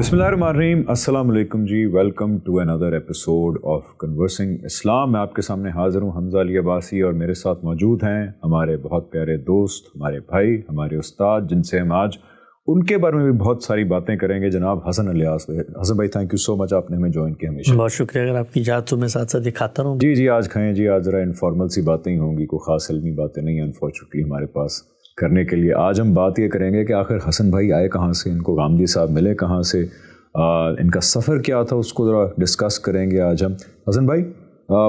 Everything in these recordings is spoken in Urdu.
بسم اللہ الرحمن الرحیم. السلام علیکم جی. Welcome to another episode of Conversing Islam. میں آپ کے سامنے حاضر ہوں حمزہ علی عباسی، اور میرے ساتھ موجود ہیں ہمارے بہت پیارے دوست، ہمارے بھائی، ہمارے استاد، جن سے ہم آج ان کے بارے میں بھی بہت ساری باتیں کریں گے. جناب حسن الیاس. حسن بھائی، تھینک یو سو مچ، آپ نے ہمیں جوائن کیا. ہمیشہ بہت شکریہ. اگر آپ کی اجازت تو میں ساتھ ساتھ دکھاتا رہوں. جی آج کھائیں جی. آج ذرا انفارمل سی باتیں ہی ہوں گی، کوئی خاص علمی باتیں نہیں ہیں انفارچونیٹلی ہمارے پاس کرنے کے لیے. آج ہم بات یہ کریں گے کہ آخر حسن بھائی آئے کہاں سے، ان کو غامدی صاحب ملے کہاں سے، ان کا سفر کیا تھا، اس کو ذرا ڈسکس کریں گے آج ہم. حسن بھائی،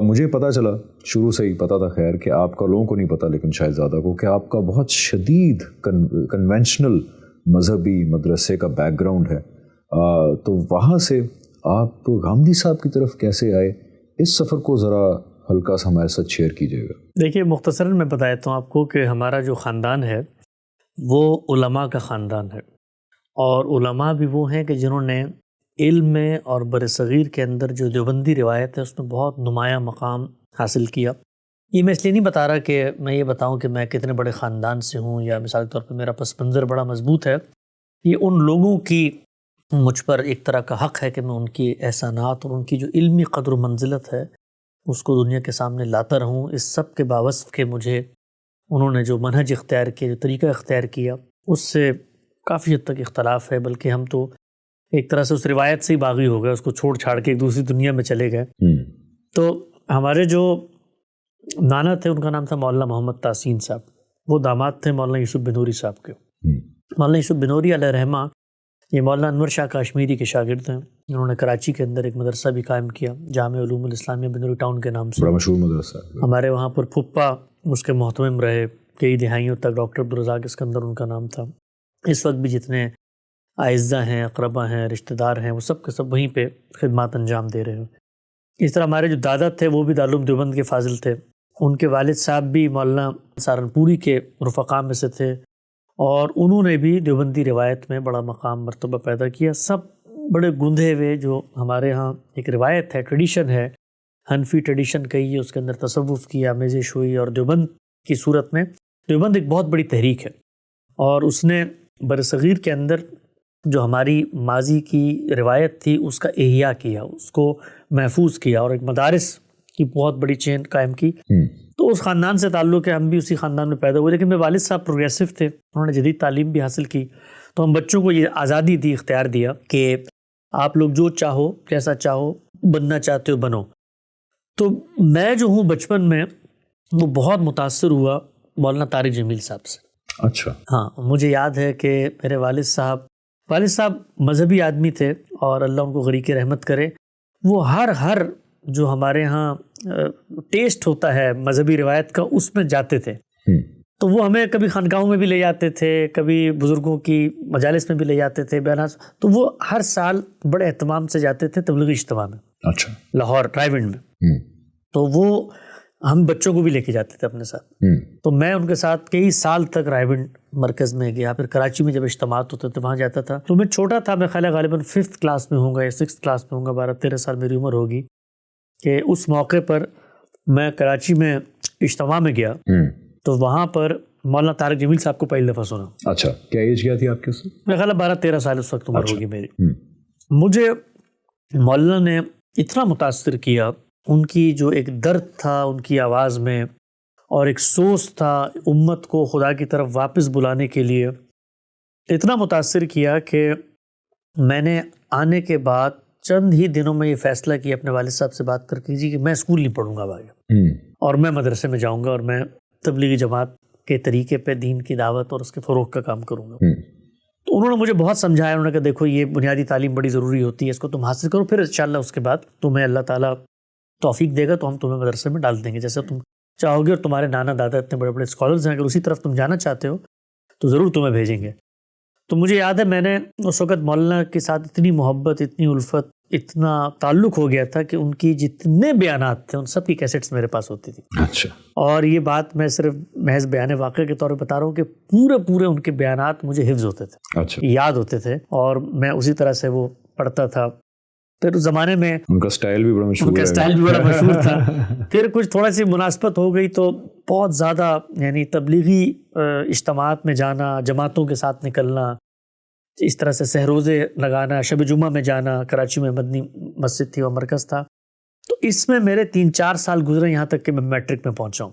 مجھے پتہ چلا، شروع سے ہی پتہ تھا خیر کہ آپ کا، لوگوں کو نہیں پتہ لیکن شاید زیادہ کو، کہ آپ کا بہت شدید کنونشنل مذہبی مدرسے کا بیک گراؤنڈ ہے. تو وہاں سے آپ غامدی صاحب کی طرف کیسے آئے؟ اس سفر کو ذرا ہلکا سا ہمارے ساتھ شیئر کیجیے گا. دیکھیے، مختصراً میں بتا دیتا ہوں آپ کو کہ ہمارا جو خاندان ہے وہ علماء کا خاندان ہے، اور علماء بھی وہ ہیں کہ جنہوں نے علم میں اور برصغیر کے اندر جو دیوبندی روایت ہے اس میں بہت نمایاں مقام حاصل کیا. یہ میں اس لیے نہیں بتا رہا کہ میں یہ بتاؤں کہ میں کتنے بڑے خاندان سے ہوں، یا مثال کے طور پہ میرا پس منظر بڑا مضبوط ہے. یہ ان لوگوں کی مجھ پر ایک طرح کا حق ہے کہ میں ان کی احسانات اور ان کی جو علمی قدر و منزلت ہے اس کو دنیا کے سامنے لاتا رہوں. اس سب کے باوصف کہ مجھے انہوں نے جو منہج اختیار کیا، جو طریقہ اختیار کیا، اس سے کافی حد تک اختلاف ہے. بلکہ ہم تو ایک طرح سے اس روایت سے ہی باغی ہو گئے، اس کو چھوڑ چھاڑ کے ایک دوسری دنیا میں چلے گئے. تو ہمارے جو نانا تھے ان کا نام تھا مولانا محمد تحسین صاحب. وہ داماد تھے مولانا یوسف بنوری صاحب کے. مولانا یوسف بنوری علیہ رحمہ یہ مولانا انور شاہ کاشمیری کے شاگرد ہیں. انہوں نے کراچی کے اندر ایک مدرسہ بھی قائم کیا، جامع علوم الاسلامیہ بنوری ٹاؤن کے نام سے، بڑا مشہور مدرسہ. ہمارے وہاں پر پھپھا اس کے محتمم رہے کئی دہائیوں تک. ڈاکٹر عبدالرزاق اسکندر ان کا نام تھا. اس وقت بھی جتنے اعزہ ہیں، اقربا ہیں، رشتہ دار ہیں، وہ سب کے سب وہیں پہ خدمات انجام دے رہے ہیں. اس طرح ہمارے جو دادا تھے وہ بھی دارالعلوم دیوبند کے فاضل تھے. ان کے والد صاحب بھی مولانا سہارنپوری کے رفقا میں سے تھے، اور انہوں نے بھی دیوبندی روایت میں بڑا مقام مرتبہ پیدا کیا. سب بڑے گندھے ہوئے، جو ہمارے ہاں ایک روایت ہے، ٹریڈیشن ہے، حنفی ٹریڈیشن کہیے، اس کے اندر تصوف کی آمیزش ہوئی. اور دیوبند کی صورت میں دیوبند ایک بہت بڑی تحریک ہے، اور اس نے برصغیر کے اندر جو ہماری ماضی کی روایت تھی اس کا احیاء کیا، اس کو محفوظ کیا، اور ایک مدارس کی بہت بڑی چین قائم کی. تو اس خاندان سے تعلق ہے، ہم بھی اسی خاندان میں پیدا ہوئے. لیکن میرے والد صاحب پروگریسو تھے، انہوں نے جدید تعلیم بھی حاصل کی. تو ہم بچوں کو یہ آزادی دی، اختیار دیا کہ آپ لوگ جو چاہو، کیسا چاہو، بننا چاہتے ہو بنو. تو میں جو ہوں بچپن میں وہ بہت متاثر ہوا مولانا طارق جمیل صاحب سے. اچھا. ہاں، مجھے یاد ہے کہ میرے والد صاحب مذہبی آدمی تھے، اور اللہ ان کو غریق رحمت کرے. وہ ہر جو ہمارے ہاں ٹیسٹ ہوتا ہے مذہبی روایت کا، اس میں جاتے تھے. تو وہ ہمیں کبھی خانقاہوں میں بھی لے جاتے تھے، کبھی بزرگوں کی مجالس میں بھی لے جاتے تھے، بیانات. تو وہ ہر سال بڑے اہتمام سے جاتے تھے تبلیغی اجتماع میں. اچھا. لاہور رائیونڈ میں. تو وہ ہم بچوں کو بھی لے کے جاتے تھے اپنے ساتھ. تو میں ان کے ساتھ کئی سال تک رائیونڈ مرکز میں گیا. پھر کراچی میں جب اجتماعات ہوتے تھے وہاں جاتا تھا. تو میں چھوٹا تھا، میں خیال ہے غالباً 5th کلاس میں ہوں گا یا 6th کلاس میں ہوں گا، 12-13 سال میری عمر ہوگی، کہ اس موقع پر میں کراچی میں اجتماع میں گیا. تو وہاں پر مولانا طارق جمیل صاحب کو پہلی دفعہ سنا. اچھا. کیا ایج کیا تھی آپ کی اس وقت؟ میں خیال ہے 12-13 سال اس وقت عمر ہوگی میری. مجھے مولانا نے اتنا متاثر کیا، ان کی جو ایک درد تھا ان کی آواز میں، اور ایک سوچ تھا امت کو خدا کی طرف واپس بلانے کے لیے، اتنا متاثر کیا کہ میں نے آنے کے بعد چند ہی دنوں میں یہ فیصلہ کیا اپنے والد صاحب سے بات کر کے جی کہ میں اسکول نہیں پڑھوں گا آگے، اور میں مدرسے میں جاؤں گا، اور میں تبلیغی جماعت کے طریقے پہ دین کی دعوت اور اس کے فروغ کا کام کروں گا. تو انہوں نے مجھے بہت سمجھایا. انہوں نے کہا دیکھو یہ بنیادی تعلیم بڑی ضروری ہوتی ہے، اس کو تم حاصل کرو، پھر انشاءاللہ اس کے بعد تمہیں اللہ تعالیٰ توفیق دے گا تو ہم تمہیں مدرسے میں ڈال دیں گے جیسے تم چاہو گے. اور تمہارے نانا دادا اتنے بڑے بڑے اسکالرز ہیں، اگر اسی طرف تم جانا چاہتے ہو تو ضرور تمہیں بھیجیں گے. تو مجھے یاد ہے میں نے اس وقت مولانا کے ساتھ اتنی محبت، اتنی الفت، اتنا تعلق ہو گیا تھا کہ ان کی جتنے بیانات تھے ان سب کی کیسٹس میرے پاس ہوتی تھی. اچھا. اور یہ بات میں صرف محض بیان واقعہ کے طور پہ بتا رہا ہوں کہ پورے ان کے بیانات مجھے حفظ ہوتے تھے. اچھا. یاد ہوتے تھے، اور میں اسی طرح سے وہ پڑھتا تھا. پھر اس زمانے میں ان کا سٹائل بھی بڑا مشہور تھا. پھر کچھ تھوڑا سی مناسبت ہو گئی تو بہت زیادہ یعنی تبلیغی اجتماعات میں جانا، جماعتوں کے ساتھ نکلنا، اس طرح سے سحروزے لگانا، شب جمعہ میں جانا، کراچی میں مدنی مسجد تھی، وہ مرکز تھا. تو اس میں میرے 3-4 سال گزرے یہاں تک کہ میں میٹرک میں پہنچا ہوں.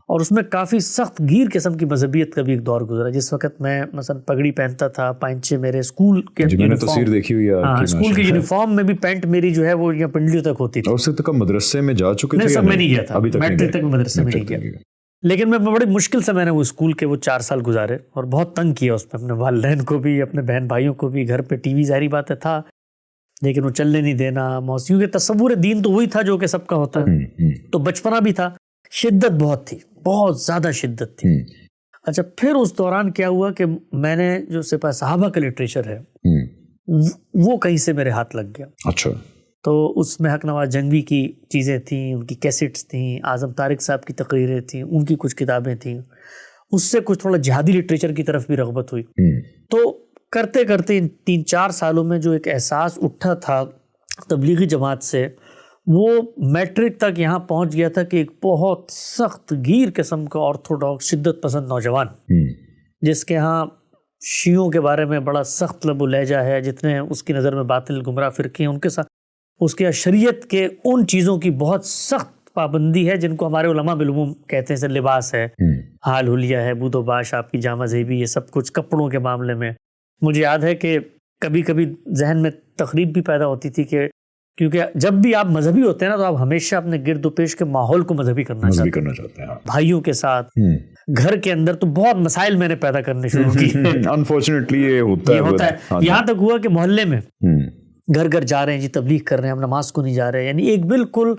اور اس میں کافی سخت گیر قسم کی مذہبیت کا بھی ایک دور گزرا، جس وقت میں مثلا پگڑی پہنتا تھا، پائنچے میرے اسکول کے میں نے تصویر دیکھی ہوئی ہے. اسکول کے یونیفارم میں بھی پینٹ میری جو ہے وہ یہاں پنڈلیوں تک ہوتی تھی. اور اس سے تک مدرسے میں جا چکے تھے؟ نہیں، سب میں نہیں گیا تھا، میٹرک تک مدرسے میں نہیں گیا. لیکن میں بڑی مشکل سے میں نے وہ اسکول کے وہ 4 سال گزارے اور بہت تنگ کیا اس پہ، اپنے والدین کو بھی، اپنے بہن بھائیوں کو بھی. گھر پہ ٹی وی ظاہری بات ہے تھا لیکن وہ چلنے نہیں دینا، موسیوں کے تصور دین تو وہی تھا جو کہ سب کا ہوتا ہے. تو بچپنا بھی تھا، شدت بہت تھی، بہت زیادہ شدت تھی. اچھا، پھر اس دوران کیا ہوا کہ میں نے جو سپاہ صحابہ کا لٹریچر ہے وہ کہیں سے میرے ہاتھ لگ گیا. اچھا. تو اس میں حق نواز جنگوی کی چیزیں تھیں، ان کی کیسٹس تھیں، اعظم طارق صاحب کی تقریریں تھیں، ان کی کچھ کتابیں تھیں. اس سے کچھ تھوڑا جہادی لٹریچر کی طرف بھی رغبت ہوئی. تو کرتے کرتے ان 3-4 سالوں میں جو ایک احساس اٹھا تھا تبلیغی جماعت سے، وہ میٹرک تک یہاں پہنچ گیا تھا کہ ایک بہت سخت گیر قسم کا آرتھوڈاکس شدت پسند نوجوان، جس کے ہاں شیعوں کے بارے میں بڑا سخت لب و لہجہ ہے، جتنے اس کی نظر میں باطل گمراہ فرقے ہیں ان کے ساتھ اس کے شریعت کے ان چیزوں کی بہت سخت پابندی ہے جن کو ہمارے علماء بالعموم کہتے ہیں، جیسے لباس ہے، حال حلیہ ہے، بود و باش، آپ کی جامہ زیبی، یہ سب کچھ کپڑوں کے معاملے میں. مجھے یاد ہے کہ کبھی کبھی ذہن میں تقریب بھی پیدا ہوتی تھی کہ کیونکہ جب بھی آپ مذہبی ہوتے ہیں نا تو آپ ہمیشہ اپنے گرد و پیش کے ماحول کو مذہبی کرنا چاہتے ہیں. بھائیوں کے ساتھ، گھر کے اندر تو بہت مسائل میں نے پیدا کرنے شروع کیے. انفارچونیٹلی یہ ہوتا ہے. یہاں تک ہوا کہ محلے میں گھر گھر جا رہے ہیں جی، تبلیغ کر رہے ہیں، ہم نماز کو نہیں جا رہے. یعنی ایک بالکل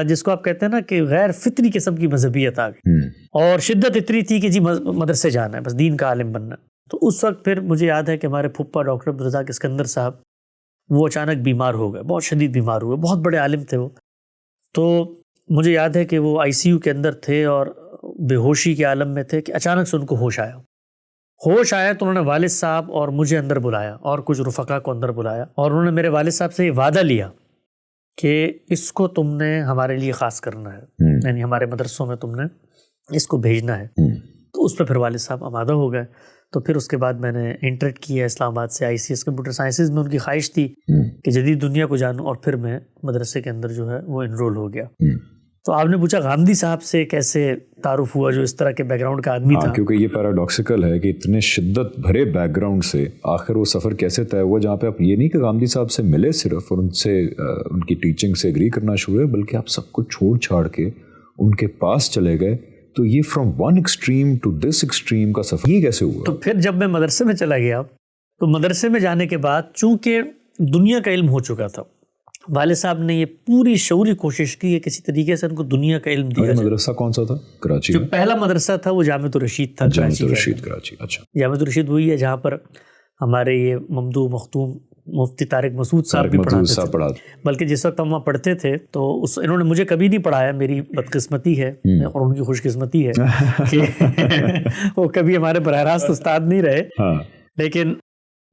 جس کو آپ کہتے ہیں نا کہ غیر فطری قسم کی مذہبیت آ گئی. اور شدت اتنی تھی کہ جی مدرسے جانا ہے، بس دین کا عالم بننا. تو اس وقت پھر مجھے یاد ہے کہ ہمارے پھپھا ڈاکٹر عبدالرزاق اسکندر صاحب وہ اچانک بیمار ہو گئے، بہت شدید بیمار ہوئے. بہت بڑے عالم تھے وہ. تو مجھے یاد ہے کہ وہ ICU کے اندر تھے اور بے ہوشی کے عالم میں تھے کہ اچانک سے ان کو ہوش آیا تو انہوں نے والد صاحب اور مجھے اندر بلایا اور کچھ رفقا کو اندر بلایا، اور انہوں نے میرے والد صاحب سے یہ وعدہ لیا کہ اس کو تم نے ہمارے لیے خاص کرنا ہے، یعنی ہمارے مدرسوں میں تم نے اس کو بھیجنا ہے. تو اس پہ پھر والد صاحب آمادہ ہو گئے. تو پھر اس کے بعد میں نے انٹریٹ کیا اسلام آباد سے ICS کمپیوٹر سائنسز میں. ان کی خواہش تھی کہ جدید دنیا کو جانوں، اور پھر میں مدرسے کے اندر جو ہے وہ انرول ہو گیا. تو آپ نے پوچھا غامدی صاحب سے کیسے تعارف ہوا، جو اس طرح کے بیک گراؤنڈ کا آدمی تھا. کیونکہ یہ پیراڈاکسیکل ہے کہ اتنے شدت بھرے بیک گراؤنڈ سے آخر وہ سفر کیسے طے ہوا جہاں پہ آپ یہ نہیں کہ غامدی صاحب سے ملے صرف اور ان سے ان کی ٹیچنگ سے اگری کرنا شروع ہے، بلکہ آپ سب کچھ چھوڑ چھاڑ کے ان کے پاس چلے گئے. تو یہ from one extreme to this extreme کا سفر یہ کیسے ہوا؟ تو پھر جب میں مدرسے میں چلا گیا تو مدرسے میں جانے کے بعد چونکہ دنیا کا علم ہو چکا تھا، والد صاحب نے یہ پوری شعوری کوشش کی ہے کسی طریقے سے ان کو دنیا کا علم دیا. مدرسہ کون سا تھا؟ کراچی. جو پہلا مدرسہ تھا وہ جامعۃ الرشید تھا. جامعۃ الرشید کراچی. اچھا. جامعۃ الرشید وہی ہے جہاں پر ہمارے یہ ممدوح مختوم مفتی طارق مسعود صاحب بھی پڑھاتے تھے. بلکہ جس وقت ہم وہاں پڑھتے تھے تو انہوں نے مجھے کبھی نہیں پڑھایا. میری بدقسمتی ہے اور ان کی خوش قسمتی ہے کہ وہ کبھی ہمارے براہ راست استاد نہیں رہے. لیکن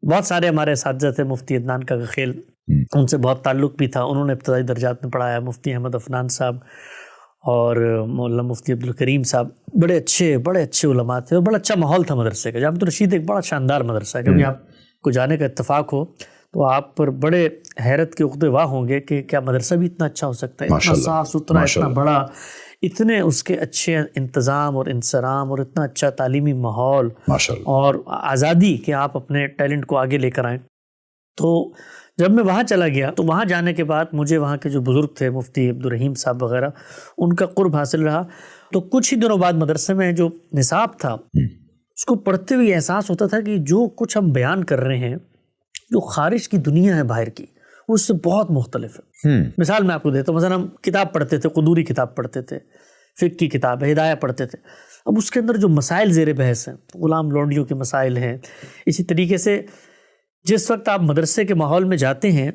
بہت سارے ہمارے اساتذہ تھے. مفتی عدنان کا خیل، ان سے بہت تعلق بھی تھا. انہوں نے ابتدائی درجات میں پڑھایا. مفتی احمد عفنان صاحب اور مولانا مفتی عبدالکریم صاحب بڑے اچھے علماء تھے اور بڑا اچھا ماحول تھا مدرسے کا. جامعۃ الرشید ایک بڑا شاندار مدرسہ ہے. کبھی آپ کو جانے کا اتفاق ہو تو آپ پر بڑے حیرت کے عقدے واہ ہوں گے کہ کیا مدرسہ بھی اتنا اچھا ہو سکتا ہے، اتنا صاف ستھرا، اتنا بڑا، اتنے اس کے اچھے انتظام اور انصرام اور اتنا اچھا تعلیمی ماحول اور آزادی کہ آپ اپنے ٹیلنٹ کو آگے لے کر آئیں. تو جب میں وہاں چلا گیا تو وہاں جانے کے بعد مجھے وہاں کے جو بزرگ تھے مفتی عبدالرحیم صاحب وغیرہ، ان کا قرب حاصل رہا. تو کچھ ہی دنوں بعد مدرسے میں جو نصاب تھا اس کو پڑھتے ہوئے احساس ہوتا تھا کہ جو کچھ ہم بیان کر رہے ہیں، جو خارج کی دنیا ہے باہر کی، اس سے بہت مختلف ہے. مثال میں آپ کو دیتا ہوں، مثلا ہم کتاب پڑھتے تھے، قدوری کتاب پڑھتے تھے، فقہ کی کتاب ہے، ہدایہ پڑھتے تھے. اب اس کے اندر جو مسائل زیر بحث ہیں، غلام لونڈیوں کے مسائل ہیں. اسی طریقے سے جس وقت آپ مدرسے کے ماحول میں جاتے ہیں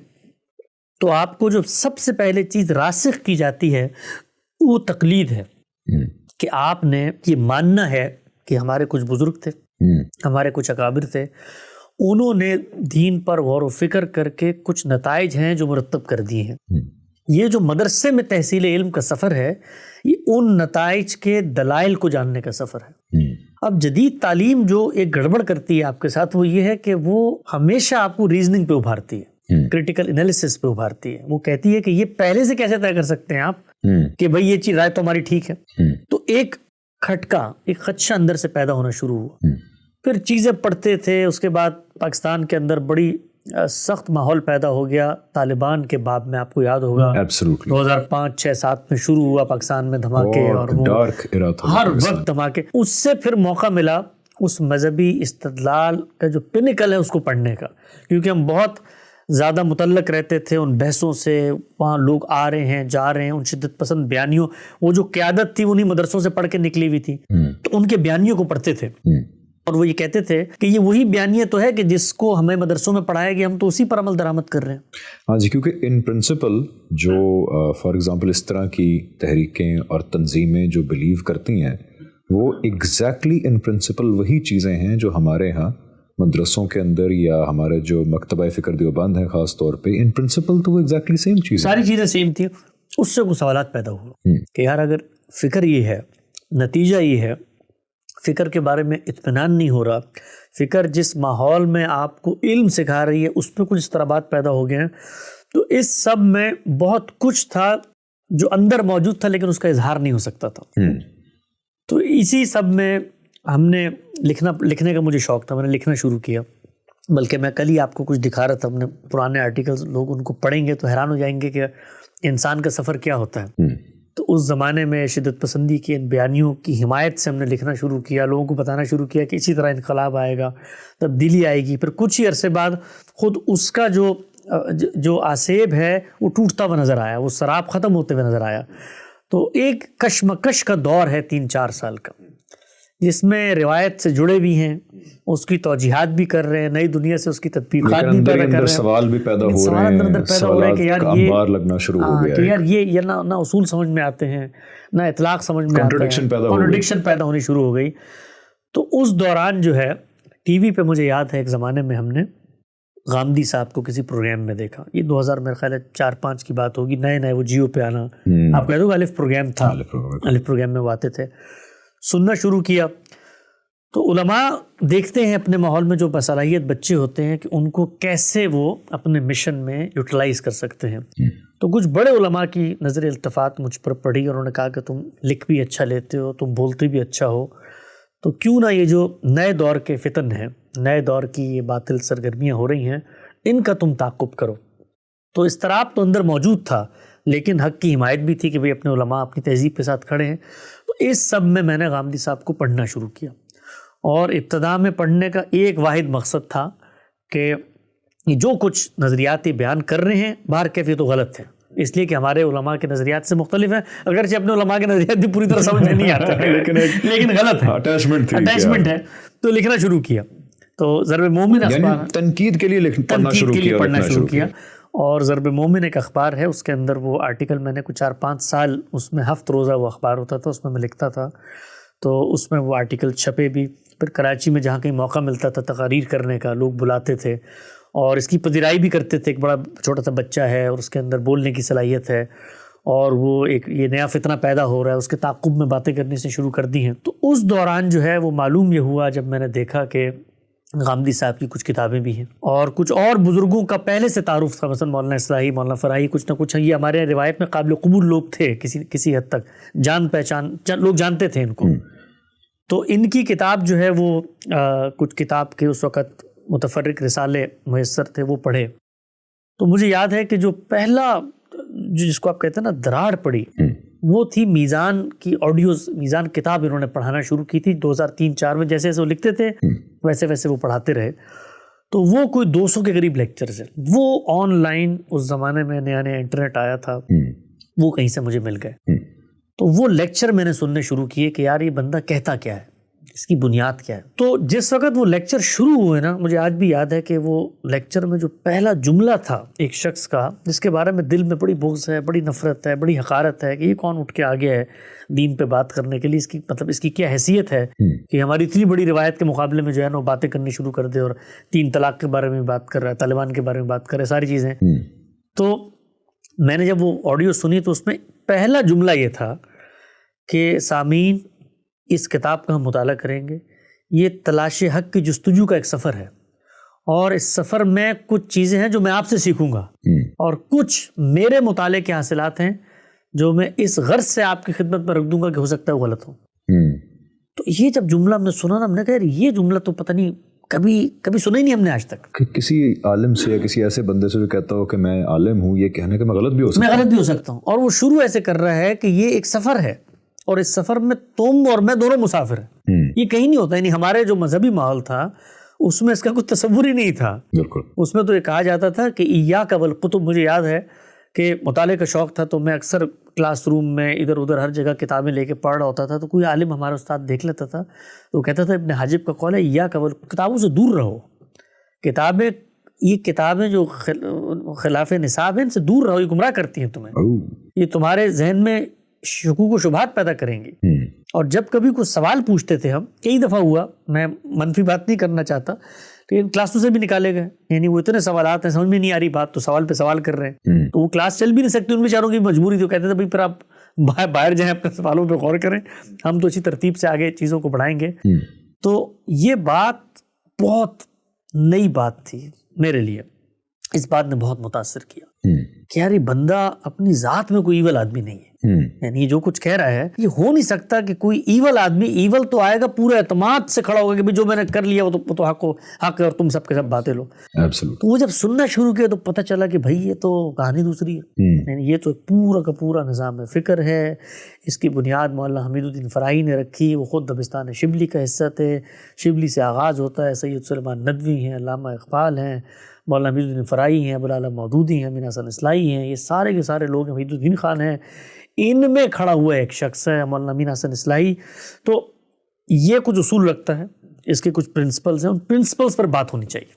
تو آپ کو جو سب سے پہلے چیز راسخ کی جاتی ہے وہ تقلید ہے کہ آپ نے یہ ماننا ہے کہ ہمارے کچھ بزرگ تھے، ہمارے کچھ اکابر تھے، انہوں نے دین پر غور و فکر کر کے کچھ نتائج ہیں جو مرتب کر دیے ہیں. یہ جو مدرسے میں تحصیل علم کا سفر ہے، یہ ان نتائج کے دلائل کو جاننے کا سفر ہے. اب جدید تعلیم جو ایک گڑبڑ کرتی ہے آپ کے ساتھ وہ یہ ہے کہ وہ ہمیشہ آپ کو ریزننگ پہ ابھارتی ہے, کریٹیکل انالیسس پہ ابھارتی ہے. وہ کہتی ہے کہ یہ پہلے سے کیسے طے کر سکتے ہیں آپ کہ بھئی یہ چیز رائے تو ہماری ٹھیک ہے. تو ایک کھٹکا, ایک خدشہ اندر سے پیدا ہونا شروع ہوا. پھر چیزیں پڑھتے تھے, اس کے بعد پاکستان کے اندر بڑی سخت ماحول پیدا ہو گیا طالبان کے باب میں. آپ کو یاد ہوگا 2005 6 7 میں شروع ہوا پاکستان میں دھماکے, اور وہ ہر وقت دھماکے. اس سے پھر موقع ملا اس مذہبی استدلال کا جو پینیکل ہے اس کو پڑھنے کا, کیونکہ ہم بہت زیادہ متعلق رہتے تھے ان بحثوں سے. وہاں لوگ آ رہے ہیں جا رہے ہیں, ان شدت پسند بیانیوں, وہ جو قیادت تھی انہیں مدرسوں سے پڑھ کے نکلی ہوئی تھی, تو ان کے بیانیوں کو پڑھتے تھے. اور وہ یہ کہتے تھے کہ یہ وہی بیانیہ تو ہے کہ جس کو ہمیں مدرسوں میں پڑھایا گیا, ہم تو اسی پر عمل درآمد کر رہے ہیں. ہاں جی, کیونکہ ان پرنسپل جو فار ایگزامپل اس طرح کی تحریکیں اور تنظیمیں جو بلیو کرتی ہیں, وہ ایگزیکٹلی ان پرنسپل وہی چیزیں ہیں جو ہمارے ہاں مدرسوں کے اندر یا ہمارے جو مکتبہ فکر دیوبند ہیں خاص طور پہ, ان پرنسپل تو وہ ایگزیکٹلی سیم چیز, ساری چیزیں سیم تھیں. اس سے کچھ سوالات پیدا ہوئے کہ یار اگر فکر یہ ہے, نتیجہ یہ ہے, فکر کے بارے میں اطمینان نہیں ہو رہا, فکر جس ماحول میں آپ کو علم سکھا رہی ہے اس پہ کچھ اضطرابات پیدا ہو گئے ہیں, تو اس سب میں بہت کچھ تھا جو اندر موجود تھا لیکن اس کا اظہار نہیں ہو سکتا تھا. تو اسی سب میں ہم نے لکھنے کا مجھے شوق تھا, میں نے لکھنا شروع کیا. بلکہ میں کل ہی آپ کو کچھ دکھا رہا تھا, ہم نے پرانے آرٹیکلز, لوگ ان کو پڑھیں گے تو حیران ہو جائیں گے کہ انسان کا سفر کیا ہوتا ہے. تو اس زمانے میں شدت پسندی کے ان بیانیوں کی حمایت سے ہم نے لکھنا شروع کیا, لوگوں کو بتانا شروع کیا کہ اسی طرح انقلاب آئے گا, تبدیلی آئے گی. پھر کچھ ہی عرصے بعد خود اس کا جو آسیب ہے وہ ٹوٹتا ہوا نظر آیا, وہ سراب ختم ہوتے ہوئے نظر آیا. تو ایک کشمکش کا دور ہے 3-4 سال کا, جس میں روایت سے جڑے بھی ہیں, اس کی توجیحات بھی کر رہے ہیں, نئی دنیا سے اس کی تطبیقات بھی پیدا کر رہے ہیں, سوال بھی پیدا ہو رہے ہیں, سوالات کہ یار یہ انبار لگنا شروع ہو گیا ہے, کہ یار یہ نہ اصول سمجھ میں آتے ہیں, نہ اطلاق سمجھ میں آتا ہے, کنٹرڈکشن پیدا ہونی شروع ہو گئی. تو اس دوران جو ہے ٹی وی پہ مجھے یاد ہے ایک زمانے میں ہم نے غامدی صاحب کو کسی پروگرام میں دیکھا, یہ 2000 میرے خیال ہے 4-5 کی بات ہوگی, نئے وہ جیو پہ آنا, آپ کہہ دو الف پروگرام تھا, الف پروگرام میں وہ آتے تھے. سننا شروع کیا تو علماء دیکھتے ہیں اپنے ماحول میں جو باصلاحیت بچے ہوتے ہیں کہ ان کو کیسے وہ اپنے مشن میں یوٹیلائز کر سکتے ہیں. تو کچھ بڑے علماء کی نظر التفات مجھ پر پڑی, اور انہوں نے کہا کہ تم لکھ بھی اچھا لیتے ہو, تم بولتے بھی اچھا ہو, تو کیوں نہ یہ جو نئے دور کے فتن ہیں, نئے دور کی یہ باطل سرگرمیاں ہو رہی ہیں, ان کا تم تعاقب کرو. تو اضطراب تو اندر موجود تھا, لیکن حق کی حمایت بھی تھی کہ بھئی اپنے علماء اپنی تہذیب کے ساتھ کھڑے ہیں. تو اس سب میں نے غامدی صاحب کو پڑھنا شروع کیا, اور ابتدا میں پڑھنے کا ایک واحد مقصد تھا کہ یہ جو کچھ نظریاتی بیان کر رہے ہیں باہر کیفیت تو غلط ہے, اس لیے کہ ہمارے علماء کے نظریات سے مختلف ہیں, اگرچہ اپنے علماء کے نظریات بھی پوری طرح سمجھ میں نہیں آتے لیکن غلط ہے, اٹیچمنٹ ہے. تو لکھنا شروع کیا, تو ضرب مومن اخبار تنقید کے لیے پڑھنا شروع کیا. اور ضرب مومن ایک اخبار ہے, اس کے اندر وہ آرٹیکل میں نے کچھ 4-5 سال اس میں ہفت روزہ وہ اخبار ہوتا تھا, اس میں لکھتا تھا. تو اس میں وہ آرٹیکل چھپے بھی. پھر کراچی میں جہاں کہیں موقع ملتا تھا تقاریر کرنے کا, لوگ بلاتے تھے اور اس کی پذیرائی بھی کرتے تھے. ایک بڑا چھوٹا سا بچہ ہے اور اس کے اندر بولنے کی صلاحیت ہے, اور وہ ایک یہ نیا فتنہ پیدا ہو رہا ہے, اس کے تعاقب میں باتیں کرنے سے شروع کر دی ہیں. تو اس دوران جو ہے وہ معلوم یہ ہوا جب میں نے دیکھا کہ غامدی صاحب کی کچھ کتابیں بھی ہیں, اور کچھ اور بزرگوں کا پہلے سے تعارف تھا, مثلا مولانا اصلاحی, مولانا فراہی, کچھ نہ کچھ یہ ہمارے روایت میں قابل قبول لوگ تھے, کسی حد تک جان پہچان لوگ جانتے تھے ان کو. تو ان کی کتاب جو ہے وہ کچھ کتاب کے اس وقت متفرق رسالے میسر تھے, وہ پڑھے. تو مجھے یاد ہے کہ جو پہلا جس کو آپ کہتے ہیں نا دراڑ پڑی, وہ تھی میزان کی آڈیوز. میزان کتاب انہوں نے پڑھانا شروع کی تھی 2003-4 میں. جیسے وہ لکھتے تھے ویسے ویسے وہ پڑھاتے رہے. تو وہ کوئی 200 کے قریب لیکچرز ہیں, وہ آن لائن اس زمانے میں نیا انٹرنیٹ آیا تھا, وہ کہیں سے مجھے مل گئے. تو وہ لیکچر میں نے سننے شروع کیے کہ یار یہ بندہ کہتا کیا ہے, اس کی بنیاد کیا ہے. تو جس وقت وہ لیکچر شروع ہوئے نا, مجھے آج بھی یاد ہے کہ وہ لیکچر میں جو پہلا جملہ تھا ایک شخص کا, جس کے بارے میں دل میں بڑی بغض ہے, بڑی نفرت ہے, بڑی حقارت ہے کہ یہ کون اٹھ کے آ گیا ہے دین پہ بات کرنے کے لیے, اس کی مطلب اس کی کیا حیثیت ہے کہ ہماری اتنی بڑی روایت کے مقابلے میں جو ہے نا وہ باتیں کرنی شروع کر دے, اور 3 طلاق کے بارے میں بات کر رہا ہے, طالبان کے بارے میں بات کر رہا ہے, ساری چیزیں. تو میں نے جب وہ آڈیو سنی تو اس میں پہلا جملہ یہ تھا کہ سامعین اس کتاب کا ہم مطالعہ کریں گے, یہ تلاش حق کی جستجو کا ایک سفر ہے، اور اس سفر میں کچھ چیزیں ہیں جو میں آپ سے سیکھوں گا، اور کچھ میرے مطالعے کے حاصلات ہیں جو میں اس غرض سے آپ کی خدمت میں رکھ دوں گا کہ ہو سکتا ہے وہ غلط ہو۔ تو یہ جب جملہ ہم نے سنا نا، ہم نے کہا یار یہ جملہ تو پتہ نہیں کبھی سنا ہی نہیں ہم نے آج تک، کہ کسی عالم سے یا کسی ایسے بندے سے جو کہتا ہو کہ میں عالم ہوں، یہ کہنے کہ میں غلط بھی ہو سکتا ہوں، اور وہ شروع ایسے کر رہا ہے کہ یہ ایک سفر ہے، اور اس سفر میں تم اور میں دونوں مسافر ہیں۔ یہ کہیں نہیں ہوتا، یعنی ہمارے جو مذہبی ماحول تھا اس میں اس کا کچھ تصور ہی نہیں تھا۔ بالکل، اس میں تو یہ کہا جاتا تھا کہ ایاک والکتب، مجھے یاد ہے کہ مطالعے کا شوق تھا تو میں اکثر کلاس روم میں ادھر ادھر ہر جگہ کتابیں لے کے پڑھ رہا ہوتا تھا، تو کوئی عالم ہمارا استاد دیکھ لیتا تھا تو وہ کہتا تھا ابن حاجب کا قول ہے ایاک کتابوں سے دور رہو، یہ کتابیں جو خلاف نصاب ہیں ان سے دور رہو، یہ گمراہ کرتی ہیں تمہیں، یہ تمہارے ذہن میں شکوک و شبہات پیدا کریں گی۔ اور جب کبھی کوئی سوال پوچھتے تھے ہم، کئی دفعہ ہوا، میں منفی بات نہیں کرنا چاہتا، لیکن کلاسوں سے بھی نکالے گئے، یعنی وہ اتنے سوالات ہیں سمجھ میں نہیں آ رہی بات، تو سوال پہ سوال کر رہے ہیں، تو وہ کلاس چل بھی نہیں سکتی، ان بیچاروں کی مجبوری تھی، کہتے تھے بھائی پھر آپ باہر جائیں اپنے سوالوں پہ غور کریں، ہم تو اسی ترتیب سے آگے چیزوں کو بڑھائیں گے۔ تو یہ بات بہت نئی بات تھی میرے لیے، اس بات نے بہت متاثر کیا کہ یار یہ بندہ اپنی ذات میں کوئی ایول آدمی نہیں ہے، یعنی یہ جو کچھ کہہ رہا ہے یہ ہو نہیں سکتا کہ کوئی ایول آدمی، ایول تو آئے گا پورے اعتماد سے کھڑا ہوگا کہ جو میں نے کر لیا وہ تو حق ہے اور تم سب کے سب باطل ہو۔ تو وہ جب سننا شروع کیا تو پتہ چلا کہ بھائی یہ تو کہانی دوسری ہے، یعنی یہ تو پورا کا پورا نظام فکر ہے، اس کی بنیاد مولانا حمید الدین فرائی نے رکھی، وہ خود دبستان شبلی کا حصہ تھے، شبلی سے آغاز ہوتا ہے، سید سلیمان ندوی ہیں، علامہ اقبال ہیں، مولانا حمید الدین فرائی ہیں، ابوالعلا مودودی ہیں، امین حسن اصلاحی ہیں، یہ سارے کے سارے لوگ ہیں، حمید الدین خان ہیں، ان میں کھڑا ہوا ایک شخص ہے مولانا امین حسن اصلاحی۔ تو یہ کچھ اصول رکھتا ہے، اس کے کچھ پرنسپلز ہیں، ان پرنسپلز پر بات ہونی چاہیے،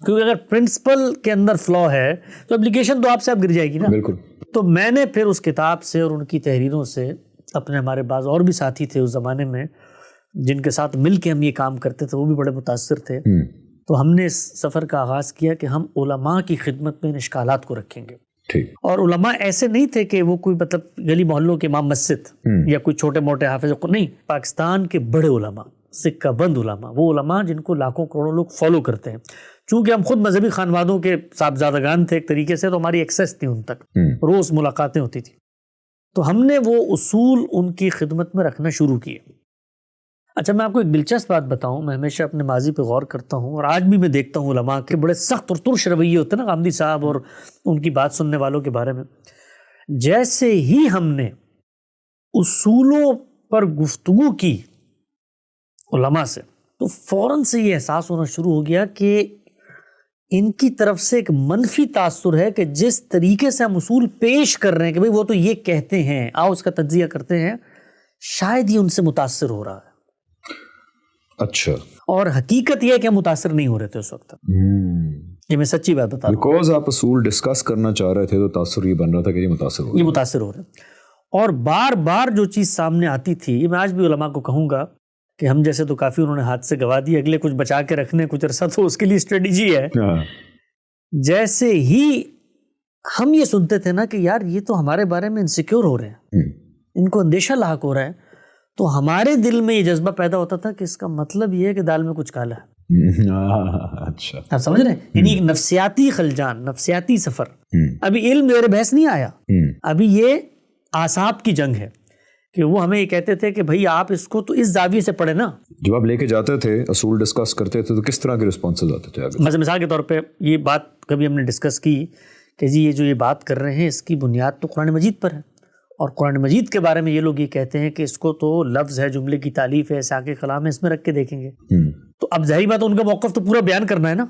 کیونکہ اگر پرنسپل کے اندر فلا ہے تو اپلیکیشن تو آپ سے اب گر جائے گی نا۔ بالکل۔ تو میں نے پھر اس کتاب سے اور ان کی تحریروں سے، اپنے ہمارے بعض اور بھی ساتھی تھے اس زمانے میں جن کے ساتھ مل کے ہم یہ کام کرتے تھے، وہ بھی بڑے متاثر تھے، تو ہم نے اس سفر کا آغاز کیا کہ ہم علماء کی خدمت میں ان اشکالات کو رکھیں گے۔ اور علماء ایسے نہیں تھے کہ وہ کوئی مطلب گلی محلوں کے امام مسجد یا کوئی چھوٹے موٹے حافظ، نہیں، پاکستان کے بڑے علماء، سکہ بند علماء، وہ علماء جن کو لاکھوں کروڑوں لوگ فالو کرتے ہیں۔ چونکہ ہم خود مذہبی خانوادوں کے صاحبزادگان تھے ایک طریقے سے، تو ہماری ایکسیس تھی ان تک، روز ملاقاتیں ہوتی تھی، تو ہم نے وہ اصول ان کی خدمت میں رکھنا شروع کیے۔ اچھا، میں آپ کو ایک دلچسپ بات بتاؤں، میں ہمیشہ اپنے ماضی پہ غور کرتا ہوں، اور آج بھی میں دیکھتا ہوں علماء کے بڑے سخت اور ترش رویے ہوتے ہیں نا غامدی صاحب اور ان کی بات سننے والوں کے بارے میں۔ جیسے ہی ہم نے اصولوں پر گفتگو کی علماء سے، تو فوراً سے یہ احساس ہونا شروع ہو گیا کہ ان کی طرف سے ایک منفی تاثر ہے کہ جس طریقے سے ہم اصول پیش کر رہے ہیں کہ بھئی وہ تو یہ کہتے ہیں، آؤ اس کا تجزیہ کرتے ہیں، شاید یہ ان سے متاثر ہو رہا ہے۔ اچھا، اور حقیقت یہ ہے کہ ہم متاثر نہیں ہو رہے تھے اس وقت، یہ میں سچی بات بتا رہا ہوں، بیکاز آپ اصول ڈسکس کرنا چاہ رہے تھے تو تاثر یہ بن رہا تھا کہ یہ متاثر ہو رہے ہیں۔ اور بار بار جو چیز سامنے آتی تھی، یہ میں آج بھی علماء کو کہوں گا کہ ہم جیسے تو کافی انہوں نے ہاتھ سے گوا دی، اگلے کچھ بچا کے رکھنے کچھ عرصہ، تو اس کے لیے اسٹریٹجی ہے۔ جیسے ہی ہم یہ سنتے تھے نا کہ یار یہ تو ہمارے بارے میں انسیکیور ہو رہے ہیں، ان کو اندیشہ لاحق ہو رہا ہے، تو ہمارے دل میں یہ جذبہ پیدا ہوتا تھا کہ اس کا مطلب یہ ہے کہ دال میں کچھ کالا ہے۔ اچھا، آپ سمجھ رہے ہیں، یعنی ایک نفسیاتی خلجان، نفسیاتی سفر۔ ابھی علم زیر بحث نہیں آیا، ابھی یہ اعصاب کی جنگ ہے کہ وہ ہمیں یہ کہتے تھے کہ بھئی آپ اس کو تو اس زاویے سے پڑھیں نا۔ جب آپ لے کے جاتے تھے اصول ڈسکس کرتے تھے تو کس طرح کے رسپانسز آتے تھے؟ مثال کے طور پہ یہ بات کبھی ہم نے ڈسکس کی کہ جی یہ جو یہ بات کر رہے ہیں اس کی بنیاد تو قرآن مجید پر ہے، اور قرآن مجید کے بارے میں یہ لوگ یہ کہتے ہیں کہ اس کو تو لفظ ہے، جملے کی تالیف ہے، سیاق کلام ہے، اس میں رکھ کے دیکھیں گے۔ تو اب ظاہری بات ان کا موقف تو پورا بیان کرنا ہے نا،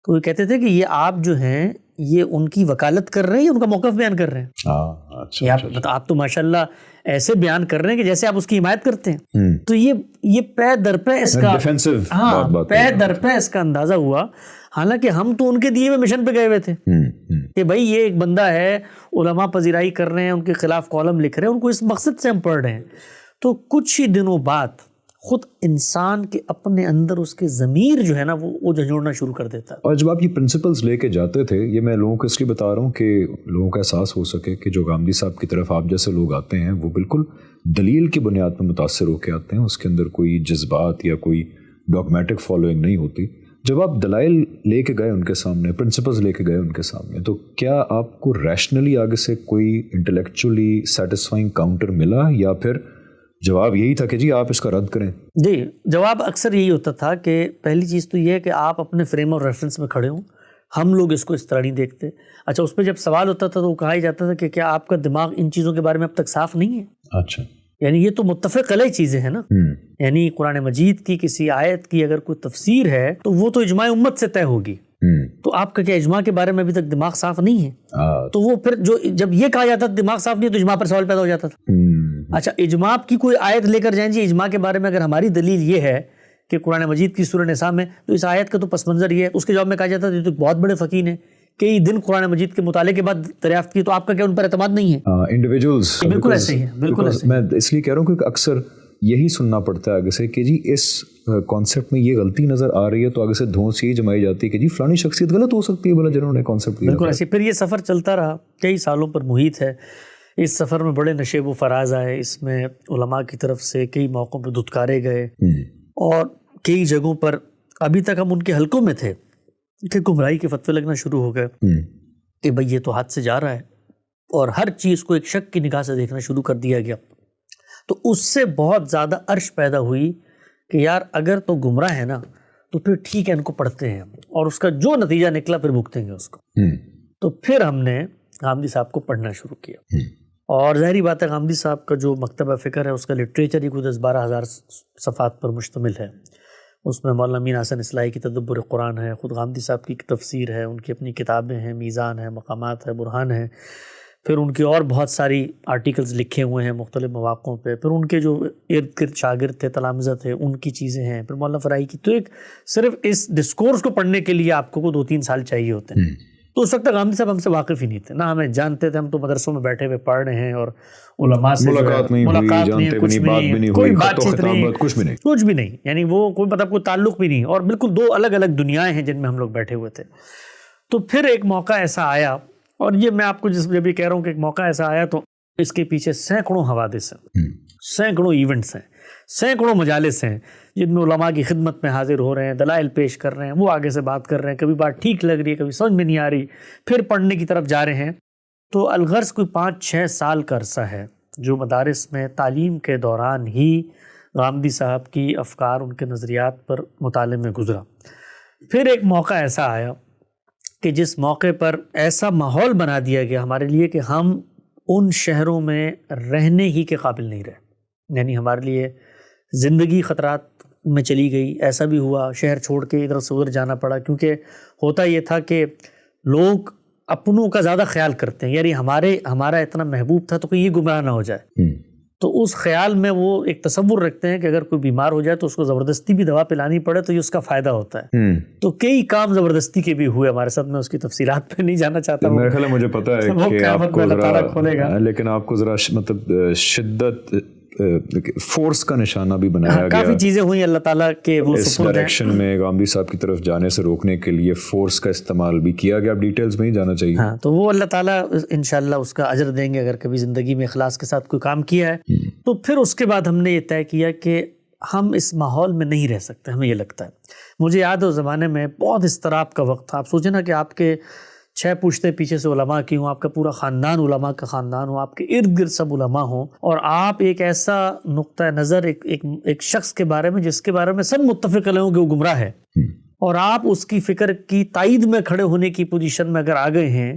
تو وہ کہتے تھے کہ یہ آپ جو ہیں یہ ان کی وکالت کر رہے ہیں یا ان کا موقف بیان کر رہے ہیں؟ آپ تو ماشاءاللہ ایسے بیان کر رہے ہیں کہ جیسے آپ اس کی حمایت کرتے ہیں۔ تو یہ پے در پے اس کا اندازہ ہوا، حالانکہ ہم تو ان کے دیے ہوئے مشن پہ گئے ہوئے تھے کہ بھائی یہ ایک بندہ ہے، علماء پذیرائی کر رہے ہیں، ان کے خلاف کالم لکھ رہے ہیں، ان کو اس مقصد سے ہم پڑھ رہے ہیں۔ تو کچھ ہی دنوں بعد خود انسان کے اپنے اندر اس کے ضمیر جو ہے نا وہ جھنجھوڑنا شروع کر دیتا ہے. اور جب آپ یہ پرنسپلز لے کے جاتے تھے، یہ میں لوگوں کو اس لیے بتا رہا ہوں کہ لوگوں کا احساس ہو سکے کہ جو غامدی صاحب کی طرف آپ جیسے لوگ آتے ہیں وہ بالکل دلیل کی بنیاد پر متاثر ہو کے آتے ہیں، اس کے اندر کوئی جذبات یا کوئی ڈاگمیٹک فالوئنگ نہیں ہوتی. جب آپ دلائل لے کے گئے ان کے سامنے، پرنسپلز لے کے گئے ان کے سامنے، تو کیا آپ کو ریشنلی آگے سے کوئی انٹلیکچولی سیٹسفائنگ کاؤنٹر ملا، یا پھر جواب یہی تھا کہ جی آپ اس کا رد کریں؟ جی، جواب اکثر یہی ہوتا تھا کہ پہلی چیز تو یہ ہے کہ آپ اپنے فریم آف ریفرنس میں کھڑے ہوں، ہم لوگ اس کو اس طرح نہیں دیکھتے. اچھا، اس پہ جب سوال ہوتا تھا تو وہ کہا ہی جاتا تھا کہ کیا آپ کا دماغ ان چیزوں کے بارے میں اب تک صاف نہیں ہے؟ اچھا، یعنی یہ تو متفق علیہ چیزیں ہیں نا. یعنی قرآن مجید کی کسی آیت کی اگر کوئی تفسیر ہے تو وہ تو اجماع امت سے طے ہوگی، تو آپ کا کیا اجماع کے بارے میں ابھی تک دماغ صاف نہیں ہے؟ تو وہ پھر جب یہ کہا جاتا تھا دماغ صاف نہیں ہے تو اجماع پر سوال پیدا ہو جاتا تھا. اچھا، اجماع کی کوئی آیت لے کر جائیں جی اجماع کے بارے میں اگر ہماری دلیل یہ ہے کہ قرآن مجید کی سورہ نساء میں، تو اس آیت کا تو پس منظر یہ ہے. اس کے جواب میں کہا جاتا تھا یہ تو بہت بڑے فقیر ہیں، کئی دن قرآن مجید کے مطالعے کے بعد دریافت کی، تو آپ کا کیا ان پر اعتماد نہیں ہے؟ انڈیویجولز بالکل ایسے ہی ہے، بالکل ایسے ہی. میں اس لیے کہہ رہا ہوں کہ اکثر یہی سننا پڑتا ہے آگے سے کہ جی اس کانسیپٹ میں یہ غلطی نظر آ رہی ہے، تو آگے سے دھونس یہی جمائی جاتی ہے کہ جی فلانی شخصیت غلط ہو سکتی ہے بھلا جنہوں نے کانسیپٹ لیا. بالکل ایسے. پھر یہ سفر چلتا رہا، کئی سالوں پر محیط ہے. اس سفر میں بڑے نشیب و فراز آئے، اس میں علماء کی طرف سے کئی موقعوں پہ دھتکارے گئے، اور کئی جگہوں پر ابھی تک ہم ان کے حلقوں میں تھے کہ گمراہی کے فتوے لگنا شروع ہو گئے کہ بھئی یہ تو حد سے جا رہا ہے، اور ہر چیز کو ایک شک کی نگاہ سے دیکھنا شروع کر دیا گیا. تو اس سے بہت زیادہ عرش پیدا ہوئی کہ یار اگر تو گمراہ ہے نا تو پھر ٹھیک ہے، ان کو پڑھتے ہیں، اور اس کا جو نتیجہ نکلا پھر بھگتیں گے اس کو. تو پھر ہم نے غامدی صاحب کو پڑھنا شروع کیا، اور ظاہری بات ہے غامدی صاحب کا جو مکتبہ فکر ہے اس کا لٹریچر ہی کچھ 10-12 ہزار صفحات پر مشتمل ہے. اس میں مولانا امین حسن اصلاحی کی تدبر قرآن ہے، خود غامدی صاحب کی تفسیر ہے، ان کی اپنی کتابیں ہیں، میزان ہے، مقامات ہے، برہان ہے، پھر ان کی اور بہت ساری آرٹیکلز لکھے ہوئے ہیں مختلف مواقعوں پہ، پھر ان کے جو ارد گرد شاگرد تھے، تلامذہ تھے، ان کی چیزیں ہیں، پھر مولانا فرائی کی. تو ایک صرف اس ڈسکورس کو پڑھنے کے لیے آپ کو 2-3 سال چاہیے ہوتے ہیں. تو اس وقت تک غامدی صاحب ہم سے واقف ہی نہیں تھے، نہ ہمیں جانتے تھے. ہم تو مدرسوں میں بیٹھے ہوئے پڑھ رہے ہیں، اور علماء سے ملاقات نہیں ہوئی، کچھ نہیں، کوئی بات چیت نہیں، کچھ بھی نہیں. یعنی وہ کوئی مطلب کوئی تعلق بھی نہیں، اور بالکل 2 الگ الگ دنیایں ہیں جن میں ہم لوگ بیٹھے ہوئے تھے. تو پھر ایک موقع ایسا آیا، اور یہ میں آپ کو جب بھی کہہ رہا ہوں کہ ایک موقع ایسا آیا تو اس کے پیچھے سینکڑوں حوادث ہیں، سینکڑوں ایونٹس ہیں، سینکڑوں مجالس ہیں جن میں علماء کی خدمت میں حاضر ہو رہے ہیں، دلائل پیش کر رہے ہیں، وہ آگے سے بات کر رہے ہیں، کبھی بات ٹھیک لگ رہی ہے، کبھی سمجھ میں نہیں آ رہی، پھر پڑھنے کی طرف جا رہے ہیں. تو الغرض کوئی 5-6 سال کا عرصہ ہے جو مدارس میں تعلیم کے دوران ہی غامدی صاحب کی افکار، ان کے نظریات پر مطالعے میں گزرا. پھر ایک موقع ایسا آیا کہ جس موقع پر ایسا ماحول بنا دیا گیا ہمارے لیے کہ ہم ان شہروں میں رہنے ہی کے قابل نہیں رہے. یعنی ہمارے لیے زندگی خطرات میں چلی گئی. ایسا بھی ہوا شہر چھوڑ کے ادھر سے ادھر جانا پڑا، کیونکہ ہوتا یہ تھا کہ لوگ اپنوں کا زیادہ خیال کرتے ہیں. یعنی ہمارا اتنا محبوب تھا تو کہ یہ گمراہ نہ ہو جائے، تو اس خیال میں وہ ایک تصور رکھتے ہیں کہ اگر کوئی بیمار ہو جائے تو اس کو زبردستی بھی دوا پلانی پڑے تو یہ اس کا فائدہ ہوتا ہے. تو کئی کام زبردستی کے بھی ہوئے ہمارے ساتھ. میں اس کی تفصیلات پہ نہیں جانا چاہتا. میرے خیال ہے مجھے پتہ ہے کہ آپ کو ذرا کھولے گا، لیکن آپ کو ذرا مطلب شدت فورس کا نشانہ بھی بنایا گیا. کافی چیزیں ہوئی اللہ تعالیٰ کے وہ اس ڈائریکشن میں غامدی صاحب کی طرف جانے سے روکنے کے لیے فورس کا استعمال بھی کیا گیا. ڈیٹیلز میں ہی جانا چاہیے. ہاں، تو وہ اللہ تعالیٰ انشاءاللہ اس کا اجر دیں گے اگر کبھی زندگی میں اخلاص کے ساتھ کوئی کام کیا ہے. تو پھر اس کے بعد ہم نے یہ طے کیا کہ ہم اس ماحول میں نہیں رہ سکتے. ہمیں یہ لگتا ہے، مجھے یاد ہے اس زمانے میں بہت اضطراب کا وقت تھا. آپ سوچیں نا کہ آپ کے 6 پوچھتے پیچھے سے علماء کی ہوں، آپ کا پورا خاندان علماء کا خاندان ہو، آپ کے ارد گرد سب علماء ہوں، اور آپ ایک ایسا نقطہ نظر ایک شخص کے بارے میں جس کے بارے میں سب متفق علیہ ہوں کہ وہ گمراہ ہے، اور آپ اس کی فکر کی تائید میں کھڑے ہونے کی پوزیشن میں اگر آ گئے ہیں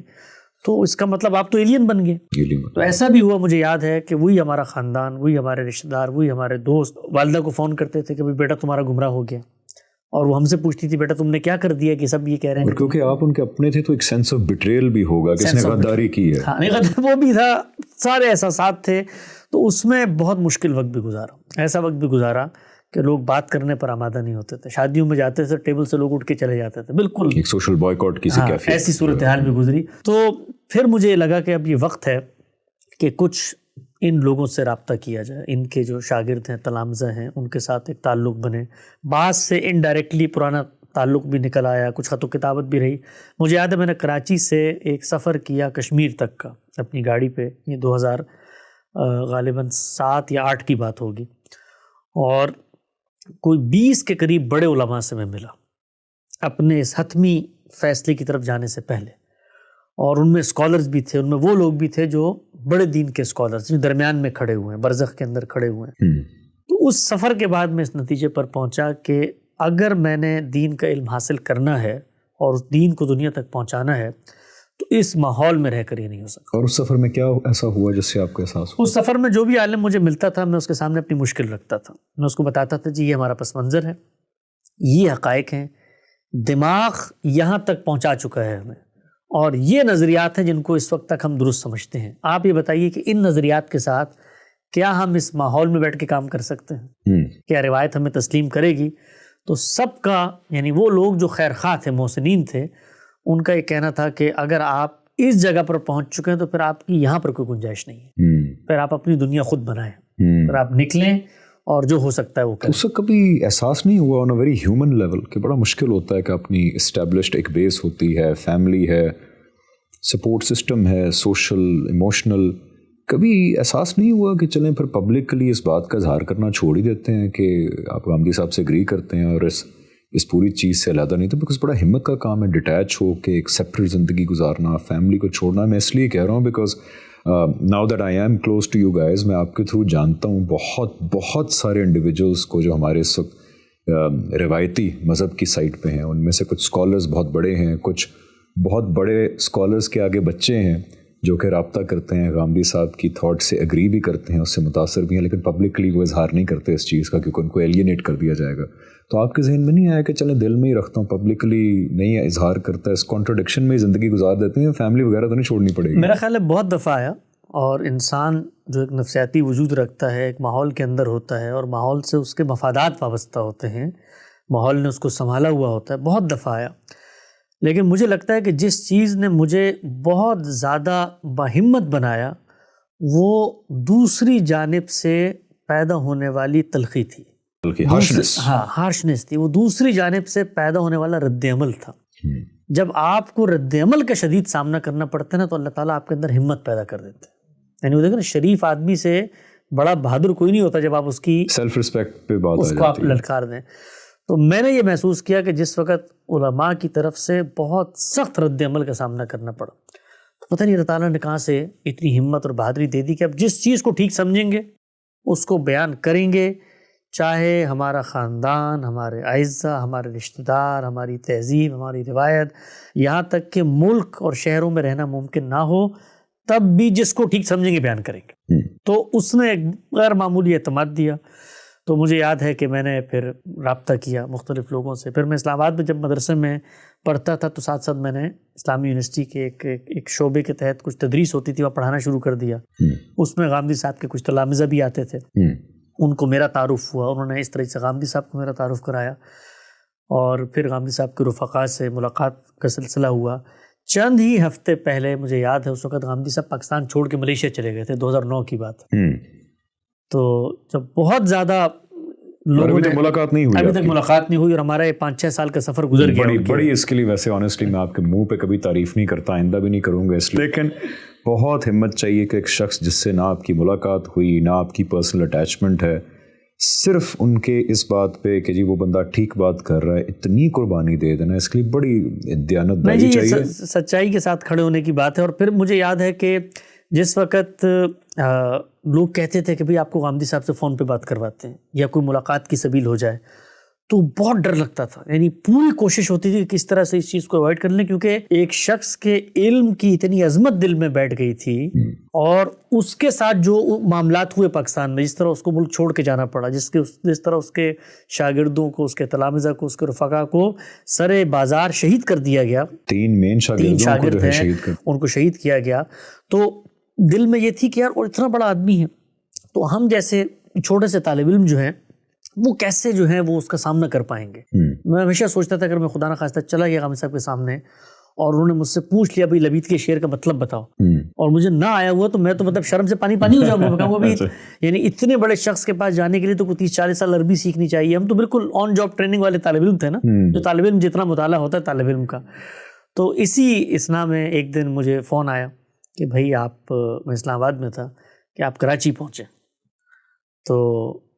تو اس کا مطلب آپ تو ایلین بن گئے. تو ایسا بھی ہوا. مجھے یاد ہے کہ وہی ہمارا خاندان، وہی ہمارے رشتہ دار، وہی ہمارے دوست والدہ کو فون کرتے تھے کہ بیٹا تمہارا گمراہ ہو گیا، اور وہ ہم سے پوچھتی تھی بیٹا تم نے کیا کر دیا کہ سب یہ کہہ رہے ہیں. کیونکہ آپ ان کے اپنے تھے تو ایک سینس آف بیٹریل بھی ہوگا کہ اس نے غداری کی ہے. ہاں، وہ بھی تھا، سارے احساسات تھے. تو اس میں بہت مشکل وقت بھی گزارا، ایسا وقت بھی گزارا کہ لوگ بات کرنے پر آمادہ نہیں ہوتے تھے. شادیوں میں جاتے تھے ٹیبل سے لوگ اٹھ کے چلے جاتے تھے، بالکل ایک سوشل بائیکاٹ کی سی کیفیت. ایسی صورتحال بھی گزری. تو پھر مجھے لگا کہ اب یہ وقت ہے کہ کچھ ان لوگوں سے رابطہ کیا جائے، ان کے جو شاگرد ہیں، تلامذہ ہیں، ان کے ساتھ ایک تعلق بنے. بعض سے انڈائریکٹلی پرانا تعلق بھی نکل آیا، کچھ خط و کتابت بھی رہی. مجھے یاد ہے میں نے کراچی سے ایک سفر کیا کشمیر تک کا اپنی گاڑی پہ، یہ 2000 غالباً 7 یا 8 کی بات ہوگی، اور کوئی 20 کے قریب بڑے علماء سے میں ملا اپنے اس حتمی فیصلے کی طرف جانے سے پہلے. اور ان میں اسکالرز بھی تھے، ان میں وہ لوگ بھی تھے جو بڑے دین کے اسکالرز جو درمیان میں کھڑے ہوئے ہیں، برزخ کے اندر کھڑے ہوئے ہیں. تو اس سفر کے بعد میں اس نتیجے پر پہنچا کہ اگر میں نے دین کا علم حاصل کرنا ہے اور اس دین کو دنیا تک پہنچانا ہے تو اس ماحول میں رہ کر یہ نہیں ہو سکتا. اور اس سفر میں کیا ایسا ہوا جس سے آپ کو احساس ہوا؟ اس سفر میں جو بھی عالم مجھے ملتا تھا میں اس کے سامنے اپنی مشکل رکھتا تھا. میں اس کو بتاتا تھا جی یہ ہمارا پس منظر ہے، یہ حقائق ہیں، دماغ یہاں تک پہنچا چکا ہے ہمیں، اور یہ نظریات ہیں جن کو اس وقت تک ہم درست سمجھتے ہیں. آپ یہ بتائیے کہ ان نظریات کے ساتھ کیا ہم اس ماحول میں بیٹھ کے کام کر سکتے ہیں؟ کیا روایت ہمیں تسلیم کرے گی؟ تو سب کا، یعنی وہ لوگ جو خیر خواہ تھے، محسنین تھے، ان کا یہ کہنا تھا کہ اگر آپ اس جگہ پر پہنچ چکے ہیں تو پھر آپ کی یہاں پر کوئی گنجائش نہیں ہے، پھر آپ اپنی دنیا خود بنائیں، پھر آپ نکلیں اور جو ہو سکتا ہے وہ کریں. اس سے کبھی احساس نہیں ہوا آن اے ویری ہیومن لیول کہ بڑا مشکل ہوتا ہے کہ اپنی اسٹیبلشڈ ایک بیس ہوتی ہے، فیملی ہے، سپورٹ سسٹم ہے، سوشل ایموشنل، کبھی احساس نہیں ہوا کہ چلیں پھر پبلکلی اس بات کا اظہار کرنا چھوڑ ہی دیتے ہیں کہ آپ غامدی صاحب سے اگری کرتے ہیں اور اس پوری چیز سے علیحدہ نہیں تو بیکاز بڑا ہمت کا کام ہے ڈیٹیچ ہو کے ایک سیپریٹ زندگی گزارنا، فیملی کو چھوڑنا. میں اس لیے کہہ رہا ہوں because now that I am close to you guys, میں آپ کے تھرو جانتا ہوں بہت سارے انڈیویجولس کو جو ہمارے اس وقت روایتی مذہب کی سائٹ پہ ہیں. ان میں سے کچھ اسکالرز بہت بڑے ہیں، کچھ بہت بڑے اسکالرز کے آگے بچے ہیں جو کہ رابطہ کرتے ہیں، غامدی صاحب کی تھاٹ سے اگری بھی کرتے ہیں، اس سے متاثر بھی ہیں، لیکن پبلکلی وہ اظہار نہیں کرتے اس چیز کا کیونکہ ان کو ایلینیٹ کر دیا جائے گا. تو آپ کے ذہن میں نہیں آیا کہ چلیں دل میں ہی رکھتا ہوں، پبلکلی نہیں اظہار کرتا، اس کانٹرڈکشن میں ہی زندگی گزار دیتے ہیں، فیملی وغیرہ تو نہیں چھوڑنی پڑے گی؟ میرا خیال ہے بہت دفعہ آیا، اور انسان جو ایک نفسیاتی وجود رکھتا ہے، ایک ماحول کے اندر ہوتا ہے اور ماحول سے اس کے مفادات وابستہ ہوتے ہیں، ماحول نے اس کو سنبھالا ہوا ہوتا ہے، بہت دفعہ آیا. لیکن مجھے لگتا ہے کہ جس چیز نے مجھے بہت زیادہ باہمت بنایا وہ دوسری جانب سے پیدا ہونے والی تلخی تھی، ہارشنس تھی. وہ دوسری جانب سے پیدا ہونے والا رد عمل تھا. جب آپ کو رد عمل کا شدید سامنا کرنا پڑتا ہے نا تو اللہ تعالیٰ آپ کے اندر ہمت پیدا کر دیتے ہیں. یعنی وہ دیکھیں نا، شریف آدمی سے بڑا بہادر کوئی نہیں ہوتا جب آپ اس کی سیلف رسپیکٹ پہ بات اس کو آپ للکار دیں. تو میں نے یہ محسوس کیا کہ جس وقت علماء کی طرف سے بہت سخت رد عمل کا سامنا کرنا پڑا تو پتہ نہیں اللہ تعالیٰ نے کہاں سے اتنی ہمت اور بہادری دے دی کہ اب جس چیز کو ٹھیک سمجھیں گے اس کو بیان کریں گے، چاہے ہمارا خاندان، ہمارے اعزہ، ہمارے رشتہ دار، ہماری تہذیب، ہماری روایت، یہاں تک کہ ملک اور شہروں میں رہنا ممکن نہ ہو، تب بھی جس کو ٹھیک سمجھیں گے بیان کریں گے. تو اس نے ایک غیر معمولی اعتماد دیا. تو مجھے یاد ہے کہ میں نے پھر رابطہ کیا مختلف لوگوں سے. پھر میں اسلام آباد میں جب مدرسے میں پڑھتا تھا تو ساتھ ساتھ میں نے اسلامی یونیورسٹی کے ایک شعبے کے تحت کچھ تدریس ہوتی تھی، وہاں پڑھانا شروع کر دیا. اس میں غامدی صاحب کے کچھ تلامذہ بھی آتے تھے، ان کو میرا تعارف ہوا، انہوں نے اس طرح سے غامدی صاحب کو میرا تعارف کرایا، اور پھر غامدی صاحب کے رفقا سے ملاقات کا سلسلہ ہوا. چند ہی ہفتے پہلے مجھے یاد ہے اس وقت غامدی صاحب پاکستان چھوڑ کے ملیشیا چلے گئے تھے، 2009 کی بات. تو جب بہت زیادہ لوگوں نے ملاقات نہیں ہوئی، ابھی تک ملاقات نہیں ہوئی، اور ہمارا یہ 5-6 سال کا سفر گزر گیا. بڑی اس کے لیے ویسے آنیسٹلی میں آپ کے منہ پہ کبھی تعریف نہیں کرتا، آئندہ بھی نہیں کروں گا اس لیے، لیکن بہت ہمت چاہیے کہ ایک شخص جس سے نہ آپ کی ملاقات ہوئی، نہ آپ کی پرسنل اٹیچمنٹ ہے، صرف ان کے اس بات پہ کہ جی وہ بندہ ٹھیک بات کر رہا ہے، اتنی قربانی دے دینا، اس کے لیے بڑی دیانت داری چاہیے. سچائی کے ساتھ کھڑے ہونے کی بات ہے. اور پھر مجھے یاد ہے کہ جس وقت لوگ کہتے تھے کہ بھئی آپ کو غامدی صاحب سے فون پہ بات کرواتے ہیں یا کوئی ملاقات کی سبیل ہو جائے، تو بہت ڈر لگتا تھا. یعنی پوری کوشش ہوتی تھی کہ کس طرح سے اس چیز کو اوائڈ کر لیں، کیونکہ ایک شخص کے علم کی اتنی عظمت دل میں بیٹھ گئی تھی، اور اس کے ساتھ جو معاملات ہوئے پاکستان میں، جس طرح اس کو ملک چھوڑ کے جانا پڑا، جس طرح اس کے شاگردوں کو، اس کے تلامذہ کو، اس کے رفقا کو سرے بازار شہید کر دیا گیا. 3 مین شاگرد ہیں، ان کو شہید کیا گیا. تو دل میں یہ تھی کہ یار اور اتنا بڑا آدمی ہے، تو ہم جیسے چھوٹے سے طالب علم جو ہیں وہ کیسے جو ہیں وہ اس کا سامنا کر پائیں گے. میں ہمیشہ سوچتا تھا اگر میں خدا نخواستہ چلا گیا غامدی صاحب کے سامنے اور انہوں نے مجھ سے پوچھ لیا بھائی لبید کے شعر کا مطلب بتاؤ, اور مجھے نہ آیا ہوا تو میں تو مطلب شرم سے پانی ہو جاؤں گا, میں کہوں گا بھائی یعنی اتنے بڑے شخص کے پاس جانے کے لیے تو کوئی 30-40 سال عربی سیکھنی چاہیے. ہم تو بالکل آن جاب ٹریننگ والے طالب علم تھے نا, جو طالب علم جتنا مطالعہ ہوتا ہے طالب علم کا. تو اسی اسنا میں ایک دن مجھے فون آیا کہ بھائی آپ, میں اسلام آباد میں تھا, کہ آپ کراچی پہنچے. تو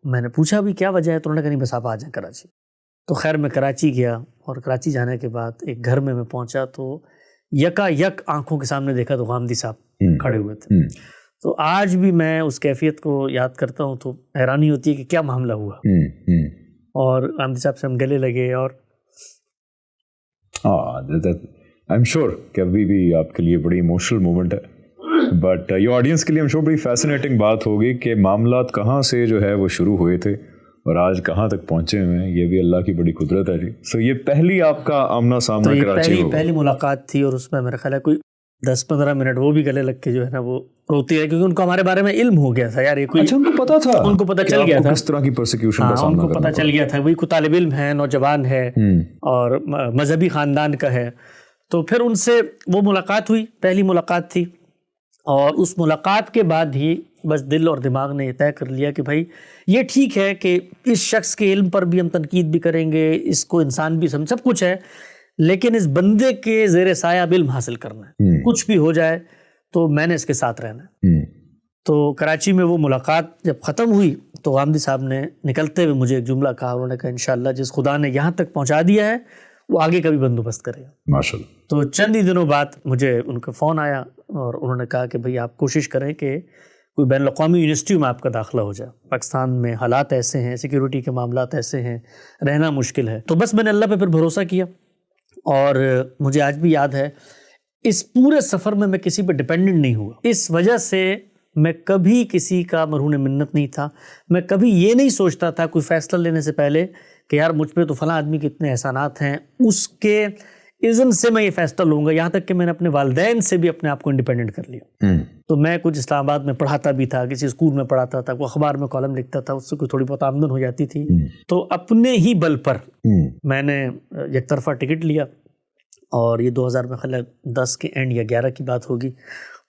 میں نے پوچھا بھی کیا وجہ ہے, تو انہوں نے کہا نہیں بس آپ آ جائیں کراچی. تو خیر میں کراچی گیا, اور کراچی جانے کے بعد ایک گھر میں پہنچا تو یکا یک آنکھوں کے سامنے دیکھا تو غامدی صاحب کھڑے ہوئے تھے. تو آج بھی میں اس کیفیت کو یاد کرتا ہوں تو حیرانی ہوتی ہے کہ کیا معاملہ ہوا. اور غامدی صاحب سے ہم گلے لگے, اور آئی ایم شیور کہ ابھی بھی آپ کے لیے بڑی ایموشنل مومنٹ ہے, بٹ یہ آڈینس کے لیے شور بڑی فیسنیٹنگ بات ہوگی کہ معاملات کہاں سے جو ہے وہ شروع ہوئے تھے اور آج کہاں تک پہنچے ہوئے ہیں. یہ بھی اللہ کی بڑی قدرت ہے جی. سو یہ پہلی آپ کا آمنا سامنا کراچی ہوگا, پہلی ملاقات تھی, اور اس میں میرا خیال ہے کوئی 10-15 منٹ وہ بھی گلے لگ کے جو ہے نا وہ روتی ہے, کیونکہ ان کو ہمارے بارے میں علم ہو گیا تھا یار. یہ کوئی اچھا ان کو پتا تھا, ان کو پتا چل گیا تھا کس طرح کی پرسیکیوشن کا سامنا ان کو پتا چل گیا تھا بھائی کوئی طالب علم ہے, نوجوان ہے اور مذہبی خاندان کا ہے. تو پھر ان سے وہ ملاقات ہوئی, پہلی ملاقات تھی, اور اس ملاقات کے بعد ہی بس دل اور دماغ نے یہ طے کر لیا کہ بھائی یہ ٹھیک ہے کہ اس شخص کے علم پر بھی ہم تنقید بھی کریں گے, اس کو انسان بھی سب کچھ ہے, لیکن اس بندے کے زیر سایہ اب علم حاصل کرنا ہے. کچھ بھی ہو جائے تو میں نے اس کے ساتھ رہنا ہے. تو کراچی میں وہ ملاقات جب ختم ہوئی تو غامدی صاحب نے نکلتے ہوئے مجھے ایک جملہ کہا. انہوں نے کہا انشاءاللہ جس خدا نے یہاں تک پہنچا دیا ہے وہ آگے کا بھی بندوبست کرے گا. ماشاءاللہ. تو چند ہی دنوں بعد مجھے ان کا فون آیا, اور انہوں نے کہا کہ بھئی آپ کوشش کریں کہ کوئی بین الاقوامی یونیورسٹی میں آپ کا داخلہ ہو جائے. پاکستان میں حالات ایسے ہیں, سیکیورٹی کے معاملات ایسے ہیں, رہنا مشکل ہے. تو بس میں نے اللہ پہ پھر بھروسہ کیا, اور مجھے آج بھی یاد ہے اس پورے سفر میں کسی پہ ڈیپینڈنٹ نہیں ہوا. اس وجہ سے میں کبھی کسی کا مرہون منت نہیں تھا. میں کبھی یہ نہیں سوچتا تھا کوئی فیصلہ لینے سے پہلے کہ یار مجھ پہ تو فلاں آدمی کے اتنے احسانات ہیں, اس کے اذن سے میں یہ فیصلہ لوں گا. یہاں تک کہ میں نے اپنے والدین سے بھی اپنے آپ کو انڈیپینڈنٹ کر لیا. تو میں کچھ اسلام آباد میں پڑھاتا بھی تھا, کسی اسکول میں پڑھاتا تھا, کوئی اخبار میں کالم لکھتا تھا, اس سے کوئی تھوڑی بہت آمدن ہو جاتی تھی. تو اپنے ہی بل پر میں نے یک طرفہ ٹکٹ لیا, اور یہ 2010 کے اینڈ یا 11 کی بات ہوگی,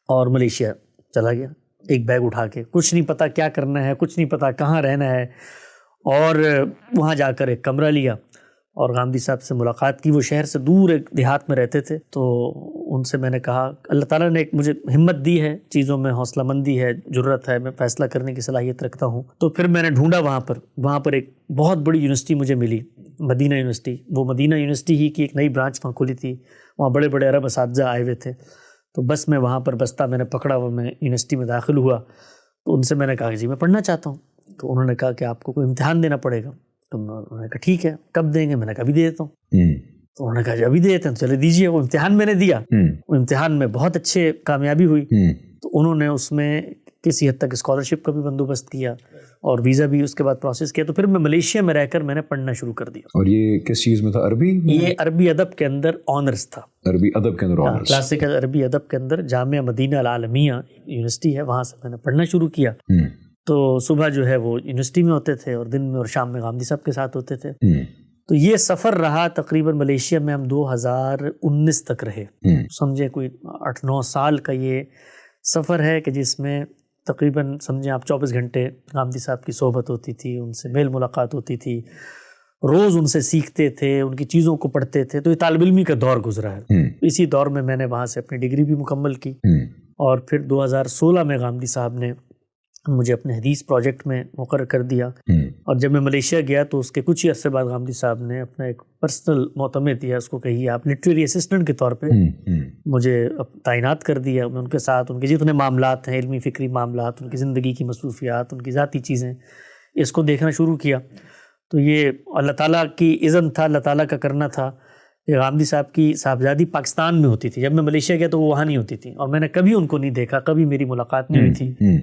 اور ملیشیا چلا گیا ایک بیگ اٹھا کے. کچھ نہیں پتا کیا کرنا ہے, کچھ نہیں پتا کہاں رہنا ہے, اور وہاں جا کر ایک کمرہ لیا اور غامدی صاحب سے ملاقات کی. وہ شہر سے دور ایک دیہات میں رہتے تھے. تو ان سے میں نے کہا اللہ تعالیٰ نے ایک مجھے ہمت دی ہے, چیزوں میں حوصلہ مندی ہے, جرت ہے, میں فیصلہ کرنے کی صلاحیت رکھتا ہوں. تو پھر میں نے ڈھونڈا وہاں پر ایک بہت بڑی یونیورسٹی مجھے ملی, مدینہ یونیورسٹی. وہ مدینہ یونیورسٹی ہی کی ایک نئی برانچ وہاں کھلی تھی, وہاں بڑے بڑے عرب اساتذہ آئے ہوئے تھے. تو بس میں وہاں پر بستہ میں نے پکڑا, وہ میں یونیورسٹی میں داخل ہوا. تو ان سے میں نے کہا کہ جی میں پڑھنا چاہتا ہوں. تو انہوں نے کہا کہ آپ کو کوئی امتحان دینا پڑے گا. تو انہوں نے کہا ٹھیک ہے کب دیں گے؟ میں نے کہا ابھی دے دیتا ہوں. تو انہوں نے کہا جی ابھی دے دیتے ہیں, چلے دیجیے. وہ امتحان میں نے دیا, وہ امتحان میں بہت اچھے کامیابی ہوئی. تو انہوں نے اس میں کسی حد تک اسکالرشپ کا بھی بندوبست کیا اور ویزا بھی اس کے بعد پروسیس کیا. تو پھر میں ملیشیا میں رہ کر میں نے پڑھنا شروع کر دیا. اور یہ کس چیز میں تھا؟ عربی؟ یہ عربی ادب کے اندر آنرز تھا. عربی ادب کے اندر آنرز, کلاسیکل عربی ادب کے اندر جامعہ مدینہ العالمیہ یونیورسٹی ہے, وہاں سے میں نے پڑھنا شروع کیا. تو صبح جو ہے وہ یونیورسٹی میں ہوتے تھے, اور دن میں اور شام میں غامدی صاحب کے ساتھ ہوتے تھے. تو یہ سفر رہا تقریباً ملیشیا میں ہم 2019 تک رہے. سمجھیں کوئی 8-9 سال کا یہ سفر ہے کہ جس میں تقریباً سمجھیں آپ 24 گھنٹے غامدی صاحب کی صحبت ہوتی تھی, ان سے میل ملاقات ہوتی تھی, روز ان سے سیکھتے تھے, ان کی چیزوں کو پڑھتے تھے. تو یہ طالب علمی کا دور گزرا ہے. اسی دور میں میں نے وہاں سے اپنی ڈگری بھی مکمل کی, اور پھر 2016 میں غامدی صاحب نے مجھے اپنے حدیث پروجیکٹ میں مقرر کر دیا. اور جب میں ملیشیا گیا تو اس کے کچھ ہی عرصے بعد غامدی صاحب نے اپنا ایک پرسنل معتمد دیا, اس کو کہیے آپ لٹریری اسسٹنٹ کے طور پہ مجھے تعینات کر دیا. میں ان کے ساتھ ان کے جتنے معاملات ہیں, علمی فکری معاملات, ان کی زندگی کی مصروفیات, ان کی ذاتی چیزیں, اس کو دیکھنا شروع کیا. تو یہ اللہ تعالیٰ کی اذن تھا, اللہ تعالیٰ کا کرنا تھا. غامدی صاحب کی صاحبزادی پاکستان میں ہوتی تھی, جب میں ملیشیا گیا تو وہ وہاں نہیں ہوتی تھی, اور میں نے کبھی ان کو نہیں دیکھا, کبھی میری ملاقات نہیں ہوئی تھی.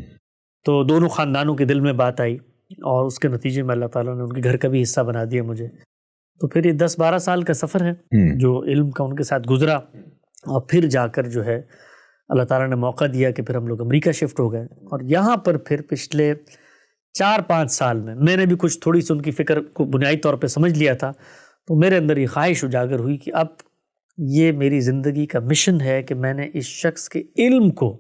تو دونوں خاندانوں کے دل میں بات آئی, اور اس کے نتیجے میں اللہ تعالیٰ نے ان کے گھر کا بھی حصہ بنا دیا مجھے. تو پھر یہ 10-12 سال کا سفر ہے جو علم کا ان کے ساتھ گزرا, اور پھر جا کر جو ہے اللہ تعالیٰ نے موقع دیا کہ پھر ہم لوگ امریکہ شفٹ ہو گئے. اور یہاں پر پھر پچھلے 4-5 سال میں نے بھی کچھ تھوڑی سی ان کی فکر کو بنیادی طور پہ سمجھ لیا تھا. تو میرے اندر یہ خواہش اجاگر ہوئی کہ اب یہ میری زندگی کا مشن ہے کہ میں نے اس شخص کے علم کو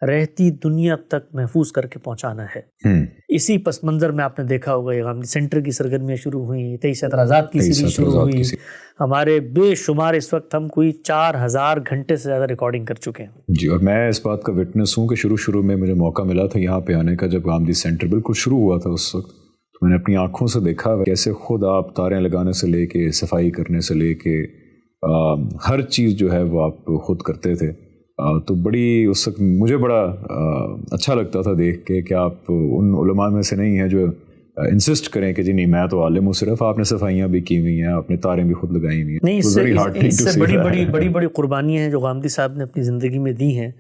رہتی دنیا تک محفوظ کر کے پہنچانا ہے۔ اسی پس منظر میں آپ نے دیکھا ہوگا یہ غامدی سینٹر کی سرگرمیاں شروع ہوئیں، 23 اعتراضات کی سیریز شروع ہوئی، ہمارے بے شمار اس وقت ہم کوئی 4000 گھنٹے سے زیادہ ریکارڈنگ کر چکے ہیں۔ جی، اور میں اس بات کا وٹنس ہوں کہ شروع میں مجھے موقع ملا تھا یہاں پہ آنے کا، جب غامدی سینٹر بالکل شروع ہوا تھا اس وقت، تو میں نے اپنی آنکھوں سے دیکھا کیسے خود آپ تاریں لگانے سے لے کے صفائی کرنے سے لے کے ہر چیز جو ہے وہ آپ خود کرتے تھے۔ تو بڑی اس وقت مجھے بڑا اچھا لگتا تھا دیکھ کے کہ آپ ان علماء میں سے نہیں ہیں جو انسسٹ کریں کہ جی نہیں میں تو عالم ہوں، صرف آپ نے صفائیاں بھی کی ہوئی ہیں، آپ نے تاریں بھی خود لگائی ہوئی ہیں۔ نہیں، اس سے بڑی قربانیاں ہیں جو غامدی صاحب نے اپنی زندگی میں دی ہیں،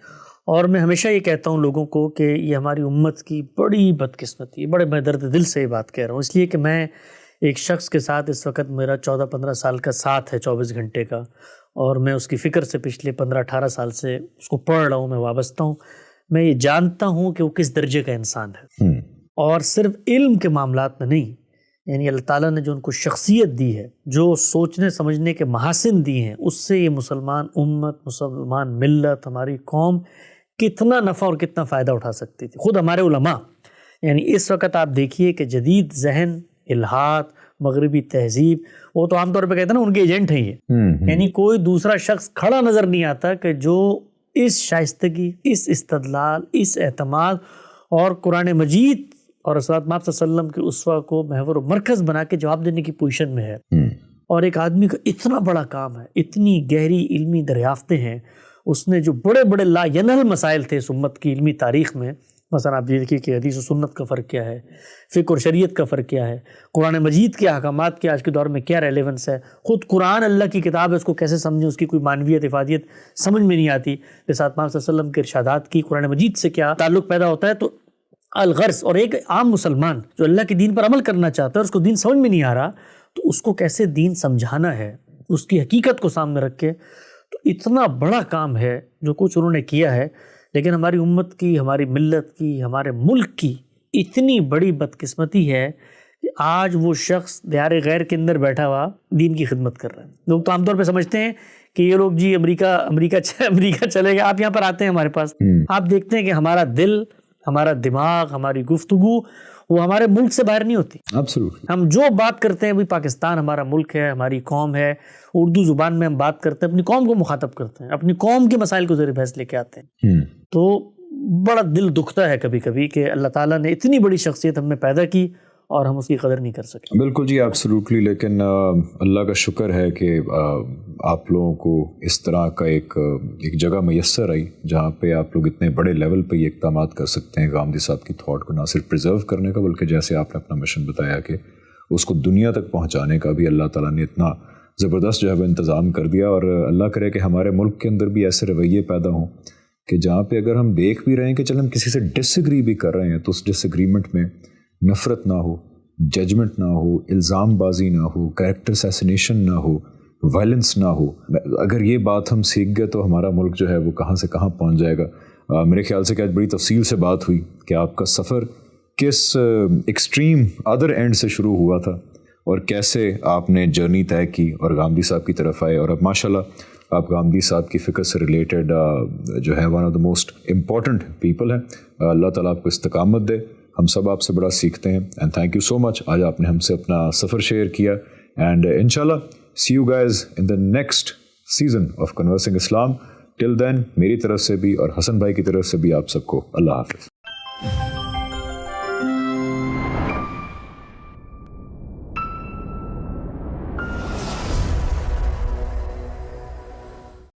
اور میں ہمیشہ یہ کہتا ہوں لوگوں کو کہ یہ ہماری امت کی بڑی بدقسمتی ہے، بڑے میں درد دل سے یہ بات کہہ رہا ہوں، اس لیے کہ میں ایک شخص کے ساتھ اس وقت میرا 14-15 سال کا ساتھ ہے، 24 گھنٹے کا، اور میں اس کی فکر سے پچھلے 15-18 سال سے اس کو پڑھ رہا ہوں، میں وابستہ ہوں، میں یہ جانتا ہوں کہ وہ کس درجے کا انسان ہے، اور صرف علم کے معاملات میں نہیں، یعنی اللہ تعالیٰ نے جو ان کو شخصیت دی ہے، جو سوچنے سمجھنے کے محاسن دی ہیں، اس سے یہ مسلمان امت، مسلمان ملت، ہماری قوم کتنا نفع اور کتنا فائدہ اٹھا سکتی تھی۔ خود ہمارے علماء، یعنی اس وقت آپ دیکھیے کہ جدید ذہن، الہات، مغربی تہذیب، وہ تو عام طور پہ کہتے ہیں نا ان کے ایجنٹ ہیں یہ، یعنی کوئی دوسرا شخص کھڑا نظر نہیں آتا کہ جو اس شائستگی، اس استدلال، اس اعتماد اور قرآن مجید اور رسول اللہ صلی اللہ علیہ وسلم کے اسوہ کو محور و مرکز بنا کے جواب دینے کی پوزیشن میں ہے۔ اور ایک آدمی کا اتنا بڑا کام ہے، اتنی گہری علمی دریافتیں ہیں، اس نے جو بڑے بڑے لا ینحل مسائل تھے اس امت کی علمی تاریخ میں، مثلا آپ دیکھیے کہ حدیث و سنت کا فرق کیا ہے، فقہ اور شریعت کا فرق کیا ہے، قرآن مجید کے احکامات کے آج کے دور میں کیا ریلیونس ہے، خود قرآن اللہ کی کتاب ہے، اس کو کیسے سمجھیں، اس کی کوئی معنویت افادیت سمجھ میں نہیں آتی، جیسے آپ صلی اللہ علیہ وسلم کے ارشادات کی قرآن مجید سے کیا تعلق پیدا ہوتا ہے۔ تو الغرض، اور ایک عام مسلمان جو اللہ کے دین پر عمل کرنا چاہتا ہے، اس کو دین سمجھ میں نہیں آ رہا، تو اس کو کیسے دین سمجھانا ہے، اس کی حقیقت کو سامنے رکھ کے، تو اتنا بڑا کام ہے جو کچھ انہوں نے کیا ہے۔ لیکن ہماری امت کی، ہماری ملت کی، ہمارے ملک کی اتنی بڑی بدقسمتی ہے کہ آج وہ شخص دیار غیر کے اندر بیٹھا ہوا دین کی خدمت کر رہا ہے۔ لوگ تو عام طور پہ سمجھتے ہیں کہ یہ لوگ جی امریکہ چلے گئے، آپ یہاں پر آتے ہیں ہمارے پاس، آپ دیکھتے ہیں کہ ہمارا دل، ہمارا دماغ، ہماری گفتگو وہ ہمارے ملک سے باہر نہیں ہوتی۔ ہم جو بات کرتے ہیں، بھی پاکستان ہمارا ملک ہے، ہماری قوم ہے، اردو زبان میں ہم بات کرتے ہیں، اپنی قوم کو مخاطب کرتے ہیں، اپنی قوم کے مسائل کو زیر بحث لے کے آتے ہیں۔ تو بڑا دل دکھتا ہے کبھی کبھی کہ اللہ تعالیٰ نے اتنی بڑی شخصیت ہم میں پیدا کی اور ہم اس کی قدر نہیں کر سکے۔ بالکل جی، ایبسلیوٹلی۔ لیکن اللہ کا شکر ہے کہ آپ لوگوں کو اس طرح کا ایک جگہ میسر آئی جہاں پہ آپ لوگ اتنے بڑے لیول پہ یہ اقدامات کر سکتے ہیں غامدی صاحب کی تھاٹ کو نہ صرف پریزرو کرنے کا، بلکہ جیسے آپ نے اپنا مشن بتایا کہ اس کو دنیا تک پہنچانے کا بھی اللہ تعالیٰ نے اتنا زبردست جو ہے وہ انتظام کر دیا۔ اور اللہ کرے کہ ہمارے ملک کے اندر بھی ایسے رویے پیدا ہوں کہ جہاں پہ اگر ہم دیکھ بھی رہے ہیں کہ چل ہم کسی سے ڈس ایگری بھی کر رہے ہیں تو اس ڈس ایگریمنٹ میں نفرت نہ ہو، ججمنٹ نہ ہو، الزام بازی نہ ہو، کریکٹر اسیسینیشن نہ ہو، وائلنس نہ ہو۔ اگر یہ بات ہم سیکھ گئے تو ہمارا ملک جو ہے وہ کہاں سے کہاں پہنچ جائے گا۔ میرے خیال سے کہ آج بڑی تفصیل سے بات ہوئی کہ آپ کا سفر کس ایکسٹریم ادر اینڈ سے شروع ہوا تھا اور کیسے آپ نے جرنی طے کی اور غامدی صاحب کی طرف آئے، اور اب ماشاءاللہ آپ غامدی صاحب کی فکر سے ریلیٹڈ جو ہے one of the most important people ہیں۔ اللہ تعالیٰ آپ کو استقامت دے، ہم سب آپ سے بڑا سیکھتے ہیں، اینڈ تھینک یو سو مچ، آج آپ نے ہم سے اپنا سفر شیئر کیا، اینڈ انشاءاللہ see you guys in the next season of Conversing Islam. Till then میری طرف سے بھی اور حسن بھائی کی طرف سے بھی آپ سب کو اللہ حافظ۔